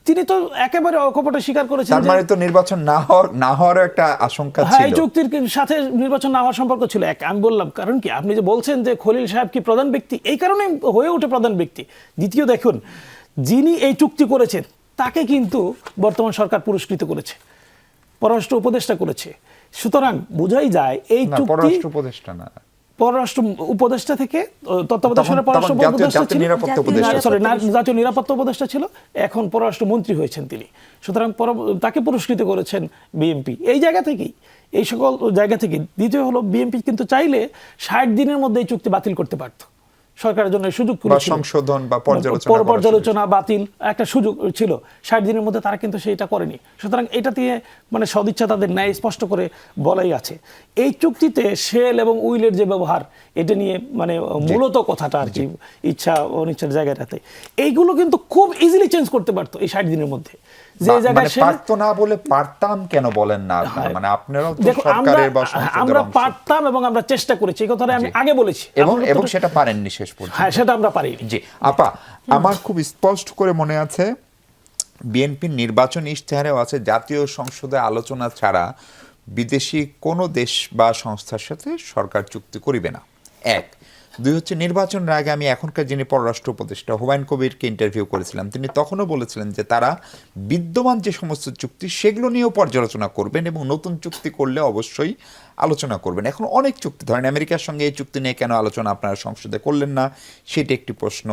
তিনি তো একেবারে অকপটে স্বীকার করেছেন তার মানে তো নির্বাচন না হওয়ার একটা আশঙ্কা ছিল। এই চুক্তির সাথে নির্বাচন না হওয়ার সম্পর্ক ছিল। আমি বললাম কারণ কি, আপনি যে বলছেন যে খলিল সাহেব কি প্রধান ব্যক্তি, এই কারণে হয়ে ওঠে প্রধান ব্যক্তি। দ্বিতীয় দেখুন, যিনি এই চুক্তি করেছেন তাকে কিন্তু বর্তমান সরকার পুরস্কৃত করেছে, পররাষ্ট্র উপদেষ্টা করেছে। সুতরাং বোঝাই যায় এই চুক্তি পররাষ্ট্র উপদেষ্টা থেকে তত্ত্বাবধায়ক পররাষ্ট্র উপদেষ্টা ছিল, জাতীয় নিরাপত্তা উপদেষ্টা ছিল, এখন পররাষ্ট্র মন্ত্রী হয়েছেন তিনি। সুতরাং তাকে পুরস্কৃত করেছেন বিএনপি এই জায়গা থেকেই, এই সকল জায়গা থেকে। দ্বিতীয় হলো বিএনপি কিন্তু চাইলে 60 দিনের মধ্যে এই চুক্তি বাতিল করতে পারত, সরকারের জন্য সুযোগ সংশোধন বা পর্যালোচনা বাতিল একটা সুযোগ ছিল 60 দিনের মধ্যে, তারা কিন্তু সেটা করেনি। সুতরাং এটা দিয়ে মানে সদিচ্ছা তাদের ন্যায় স্পষ্ট করে বলাই আছে। এই চুক্তিতে শেল এবং উইলের যে ব্যবহার, এটা নিয়ে মানে মূলত কথাটা আর কি ইচ্ছা অনিচ্ছার জায়গাটাতে, এইগুলো কিন্তু খুব ইজিলি চেঞ্জ করতে পারতো এই 60 দিনের মধ্যে। যে জায়গায় পারতো না বলে পারতাম কেন বলেন না আপনারা? মানে আপনারাও তো সরকারের বা সংসদের আমরা পারতাম এবং আমরা চেষ্টা করেছি, এই কথাটা আমি আগে বলেছি, এবং সেটা পারেননি শেষ পর্যন্ত। হ্যাঁ, সেটা আমরা পারিনি। জি আপা, আমার খুব স্পষ্ট করে মনে আছে বিএনপির নির্বাচন ইশতেহারেও আছে জাতীয় সংসদে আলোচনা ছাড়া বিদেশি কোনো দেশ বা সংস্থার সাথে সরকার চুক্তি করিবে না। 1, 2 হচ্ছে নির্বাচনের আগে আমি এখনকার যিনি পররাষ্ট্র উপদেষ্টা হুমায়ুন কবিরকে ইন্টারভিউ করেছিলাম, তিনি তখনও বলেছিলেন যে তারা বিদ্যমান যে সমস্ত চুক্তি সেগুলো নিয়েও পর্যালোচনা করবেন এবং নতুন চুক্তি করলে অবশ্যই আলোচনা করবেন। এখন অনেক চুক্তি, ধরেন আমেরিকার সঙ্গে এই চুক্তি নিয়ে কেন আলোচনা আপনারা সংসদে করলেন না, সেটা একটি প্রশ্ন।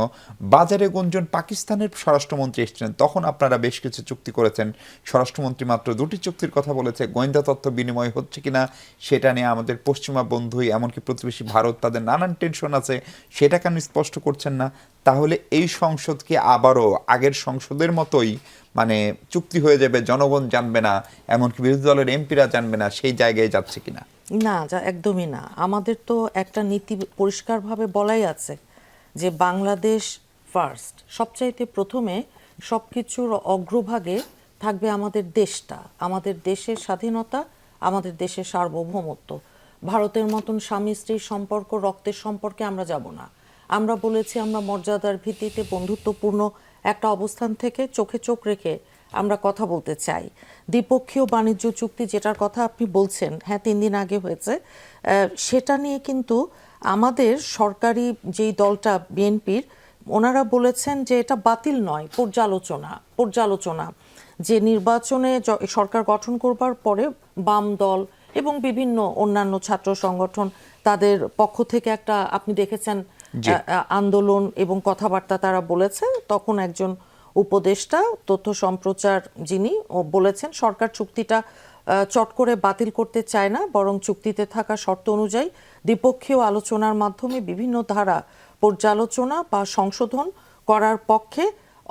বাজারে গুঞ্জন পাকিস্তানের স্বরাষ্ট্রমন্ত্রী এসেছিলেন, তখন আপনারা বেশ কিছু চুক্তি করেছেন, স্বরাষ্ট্রমন্ত্রী মাত্র 2টি চুক্তির কথা বলেছে। গোয়েন্দা তথ্য বিনিময় হচ্ছে কিনা সেটা নিয়ে আমাদের পশ্চিমা বন্ধুই এমনকি প্রতিবেশী ভারত তাদের নানান টেনশন অবস্থান আছে সেটা কেন স্পষ্ট করছেন না? তাহলে এই সংসদ কি আবারও আগের সংসদের মতোই মানে চুক্তি হয়ে যাবে, জনগণ জানবে না, এমনকি বিরোধী দলের এমপিরা জানবে না, সেই জায়গায় যাচ্ছে কিনা? না, যা একদমই না। আমাদের তো একটা নীতি পরিষ্কারভাবে বলাই আছে যে বাংলাদেশ ফার্স্ট, সবচাইতে প্রথমে সবকিছুর অগ্রভাগে থাকবে আমাদের দেশটা, আমাদের দেশের স্বাধীনতা, আমাদের দেশের সার্বভৌমত্ব। ভারতের মতন স্বামী স্ত্রীর সম্পর্ক, রক্তের সম্পর্কে আমরা যাব না। আমরা বলেছি আমরা মর্যাদার ভিত্তিতে বন্ধুত্বপূর্ণ একটা অবস্থান থেকে চোখে চোখ রেখে আমরা কথা বলতে চাই। দ্বিপক্ষীয় বাণিজ্য চুক্তি যেটার কথা আপনি বলছেন, হ্যাঁ 3 দিন আগে হয়েছে, সেটা নিয়ে কিন্তু আমাদের সরকারি যেই দলটা বিএনপির, ওনারা বলেছেন যে এটা বাতিল নয়, পর্যালোচনা যে নির্বাচনে সরকার গঠন করবার পরে বাম দল এবং বিভিন্ন অন্যান্য ছাত্র সংগঠন তাদের পক্ষ থেকে একটা, আপনি দেখেছেন আন্দোলন এবং কথাবার্তা তারা বলেছে। তখন একজন উপদেষ্টা তথ্য সম্প্রচার যিনি বলেছেন সরকার চুক্তিটা চট করে বাতিল করতে চায় না, বরং চুক্তিতে থাকা শর্ত অনুযায়ী দ্বিপক্ষীয় আলোচনার মাধ্যমে বিভিন্ন ধারা পর্যালোচনা বা সংশোধন করার পক্ষে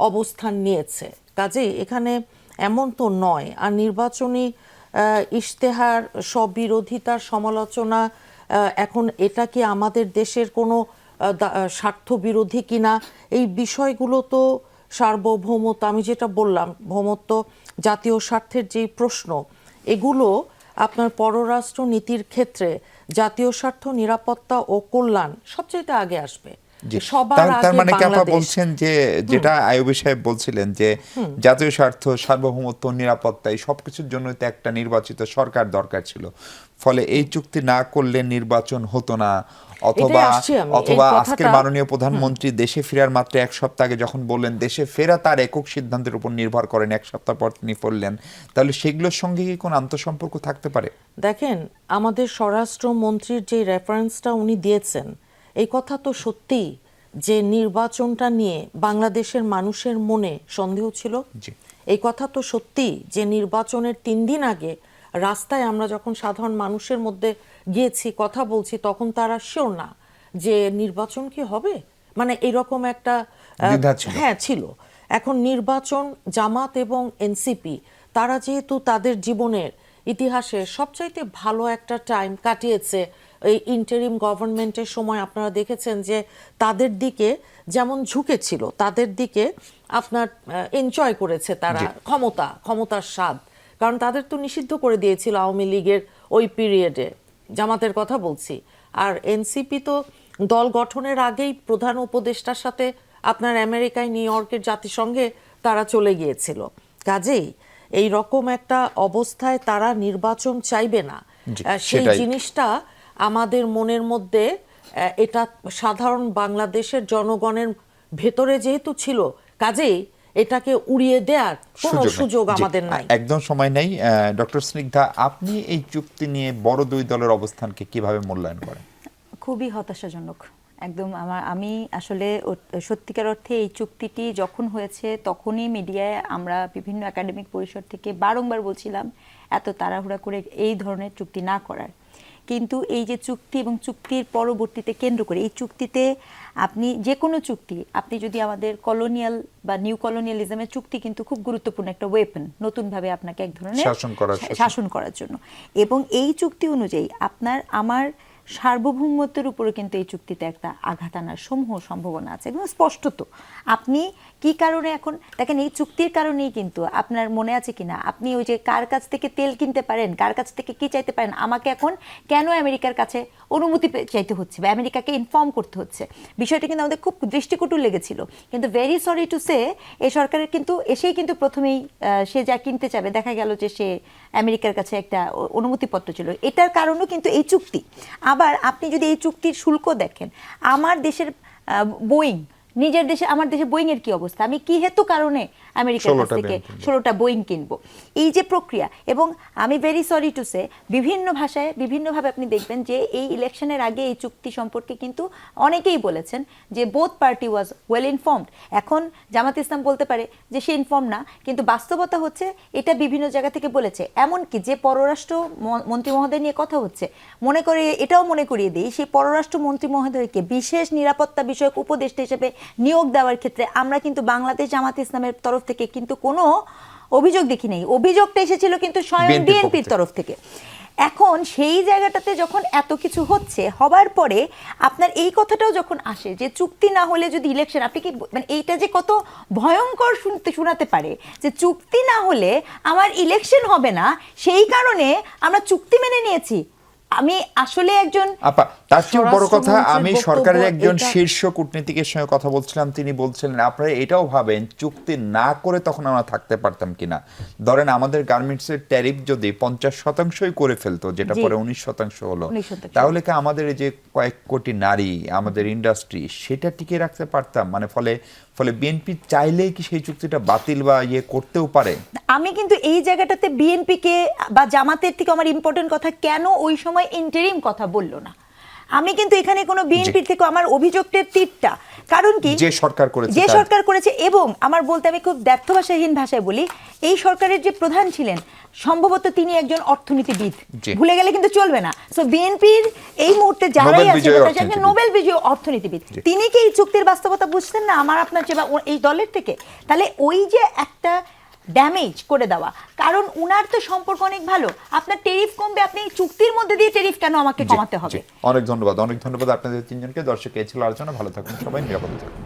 অবস্থান নিয়েছে। কাজেই এখানে এমন তো নয়। আর নির্বাচনী ইশতেহার, স্ববিরোধিতার সমালোচনা, এখন এটা কি আমাদের দেশের কোনো স্বার্থ বিরোধী কিনা, এই বিষয়গুলো তো সার্বভৌমত্ব, আমি যেটা বললাম ভৌমত্ব, জাতীয় স্বার্থের যেই প্রশ্ন, এগুলো আপনার পররাষ্ট্র নীতির ক্ষেত্রে জাতীয় স্বার্থ, নিরাপত্তা ও কল্যাণ সবচেয়ে আগে আসবে। তার মানে কি আপনি বলছেন যে যেটা আইয়ুবী সাহেব বলছিলেন যে জাতীয় স্বার্থ, সার্বভৌমত্ব, নিরাপত্তা, এই সবকিছুর জন্য তো একটা নির্বাচিত সরকার দরকার ছিল, ফলে এই চুক্তি না করলে নির্বাচন হতো না, অথবা আজকের মাননীয় প্রধানমন্ত্রী দেশে ফেরার মাত্র 1 সপ্তাহ আগে যখন বললেন দেশে ফেরা তার একক সিদ্ধান্তের উপর নির্ভর করেন, 1 সপ্তাহ পর তিনি বললেন, তাহলে সেগুলোর সঙ্গে কি কোনো আন্তঃসম্পর্ক থাকতে পারে? দেখেন, আমাদের স্বরাষ্ট্রমন্ত্রীর যে রেফারেন্সটা উনি দিয়েছেন, এই কথা তো সত্যি যে নির্বাচনটা নিয়ে বাংলাদেশের মানুষের মনে সন্দেহ ছিল। এই কথা তো সত্যি যে নির্বাচনের 3 দিন আগে রাস্তায় আমরা যখন সাধারণ মানুষের মধ্যে গিয়েছি, কথা বলছি, তখন তারা শিওর না যে নির্বাচন কি হবে, মানে এরকম একটা হ্যাঁ ছিল। এখন নির্বাচন, জামাত এবং এনসিপি তারা যেহেতু তাদের জীবনের ইতিহাসে সবচাইতে ভালো একটা টাইম কাটিয়েছে এই ইন্টারিম গভর্নমেন্টের সময়, আপনারা দেখেছেন যে তাদের দিকে যেমন ঝুঁকেছিল, তাদের দিকে আপনার এনজয় করেছে তারা ক্ষমতার স্বাদ, কারণ তাদের তো নিষিদ্ধ করে দিয়েছিল আওয়ামী লীগের ওই পিরিয়ডে, জামাতের কথা বলছি। আর এনসিপি তো দল গঠনের আগেই প্রধান উপদেষ্টার সাথে আপনার আমেরিকায় নিউ ইয়র্কের জাতিসংঘে তারা চলে গিয়েছিল। কাজেই এই রকম একটা অবস্থায় তারা নির্বাচন চাইবে না, সেই জিনিসটা আমাদের মনের মধ্যে, এটা সাধারণ বাংলাদেশের জনগণের ভেতরে যেহেতু ছিল, কাজেই এটাকে উড়িয়ে দেওয়ার কোনো সুযোগ আমাদের নাই। একদম সময় নেই। ডক্টর স্নিগ্ধা, আপনি এই চুক্তি নিয়ে বড় 2 দলের অবস্থানকে কিভাবে মূল্যায়ন করেন? খুবই হতাশাজনক একদম। আমি আসলে সত্যিকার অর্থে এই চুক্তিটি যখন হয়েছে তখনই মিডিয়ায় আমরা বিভিন্ন একাডেমিক পরিষদ থেকে বারংবার বলছিলাম এত তাড়াহুড়া করে এই ধরনের চুক্তি না করার। কিন্তু এই যে চুক্তি এবং চুক্তির পরবর্তীতে কেন্দ্র করে এই চুক্তিতে আপনি যে কোনো চুক্তি, আপনি যদি আমাদের কলোনিয়াল বা নিউ কলোনিয়ালিজমের চুক্তি কিন্তু খুব গুরুত্বপূর্ণ একটা ওয়েপন, নতুনভাবে আপনাকে এক ধরনের শাসন করার জন্য। এবং এই চুক্তি অনুযায়ী আপনার আমার সার্বভৌমত্বের উপরে কিন্তু এই চুক্তিতে একটা আঘাত আনার সমূহ সম্ভাবনা আছে এবং স্পষ্টত। আপনি কি কারণে এখন দেখেন, এই চুক্তির কারণেই কিন্তু আপনার মনে আছে কিনা, আপনি ওই যে কার কাছ থেকে তেল কিনতে পারেন, কার কাছ থেকে কি চাইতে পারেন, আমাকে এখন কেন আমেরিকার কাছে অনুমতি চাইতে হচ্ছে বা আমেরিকাকে ইনফর্ম করতে হচ্ছে, বিষয়টা কিন্তু আমাদের খুব দৃষ্টিকটু লেগেছিল। কিন্তু ভেরি সরি টু সে, এই সরকারের কিন্তু এসেই কিন্তু প্রথমেই সে যা কিনতে চাবে দেখা গেল যে সে আমেরিকার কাছে একটা অনুমতিপত্র ছিল। এটার কারণও কিন্তু এই চুক্তি। আবার আপনি যদি এই চুক্তির শুল্ক দেখেন, আমার দেশের বোয়িং, নিজের দেশে আমার দেশে বোয়িং এর কি অবস্থা, আমি কি হেতু কারণে আমেরিকার কাছ 16টা থেকে বোয়িং কিনবো। 16টা বোয়িং কিনবো, এই যে প্রক্রিয়া। এবং আমি ভেরি সরি টু সে, বিভিন্ন ভাষায় বিভিন্নভাবে আপনি দেখবেন যে এই ইলেকশনের আগে এই চুক্তি সম্পর্কে কিন্তু অনেকেই বলেছেন যে both party was well informed. এখন জামাত ইসলাম বলতে পারে যে সে ইনফর্ম না, কিন্তু বাস্তবতা হচ্ছে এটা বিভিন্ন জায়গা থেকে বলেছে। এমনকি যে পররাষ্ট্র মন্ত্রী মহোদয় নিয়ে কথা হচ্ছে, মনে করে এটাও মনে করিয়ে দিই, সেই পররাষ্ট্র মন্ত্রী মহোদয়কে বিশেষ নিরাপত্তা বিষয়ক উপদেষ্টা হিসেবে নিয়োগ দেওয়ার ক্ষেত্রে আমরা কিন্তু বাংলাদেশ জামাত ইসলামের তরফ থেকে কিন্তু কোনো অভিযোগ দেখি নাই। অভিযোগটা এসেছিল কিন্তু স্বয়ং BNP র বিএনপির তরফ থেকে। এখন সেই জায়গাটাতে যখন এত কিছু হচ্ছে, হবার পরে আপনার এই কথাটাও যখন আসে যে চুক্তি না হলে যদি ইলেকশন, আপনি কি মানে এইটা যে কত ভয়ঙ্কর শোনাতে পারে যে চুক্তি না হলে আমার ইলেকশন হবে না, সেই কারণে আমরা চুক্তি মেনে নিয়েছি। আমি আসলে একজন আপা, তার চেয়েও বড় কথা, স্বরাষ্ট্রমন্ত্রীর আমি বক্তব্য সরকারের একজন এটা- শীর্ষ কূটনীতিকের সঙ্গে কথা বলছিলাম, তিনি বলছিলেন আপনারা এটাও ভাবেন চুক্তি না করে তখন আমরা থাকতে পারতাম কিনা। ধরেন আমাদের গার্মেন্টসের ট্যারিফ যদি 50%ই করে ফেলতো, যেটা জি। পরে 19% হলো, 19%। তাহলে কি আমাদের এই যে কয়েক কোটি নারী, আমাদের ইন্ডাস্ট্রি, সেটা টিকিয়ে রাখতে পারতাম? মানে ফলে বিএনপি চাইলেই কি সেই চুক্তিটা বাতিল বা ইয়ে করতেও পারে? আমি কিন্তু এই জায়গাটাতে বিএনপিকে বা জামাতের থেকে আমার ইম্পর্টেন্ট কথা, কেন ওই সময় ইন্টারিম কথা বললো না, আমি কিন্তু এখানে কোনো বিএনপির থেকে আমার অভিযোগের তীরটা, কারণ কি যে সরকার করেছে যে তার- সরকার করেছে। এবং আমার বলতে, আমি খুব ব্যর্থভাষাহীন ভাষায় বলি, এই সরকারের যে প্রধান ছিলেন সম্ভবত তিনি একজন অর্থনীতিবিদ, জি। ভুলে গেলে কিন্তু চলবে না। সো বিএনপির এই মুহূর্তে যারাই নোবেল আছে, বিজয়ী তারা অর্থনীতিবিদ। নোবেল বিজয়ী অর্থনীতিবিদ, তিনি কি এই চুক্তির বাস্তবতা বুঝতেন না আমার আপনার চেয়ে বা এই দলের থেকে? তাহলে ওই যে একটা ড্যামেজ করে দেওয়া, কারণ উনার তো সম্পর্ক অনেক ভালো, আপনার টেরিফ কমবে, আপনি এই চুক্তির মধ্যে দিয়ে টেরিফ কেন আমাকে জি, কমাতে হবে? জি। অনেক ধন্যবাদ আপনাদের তিনজনকে। দর্শক, এই ছিল আলোচনা। ভালো থাকুন সবাই, নিরাপদে থাকুন।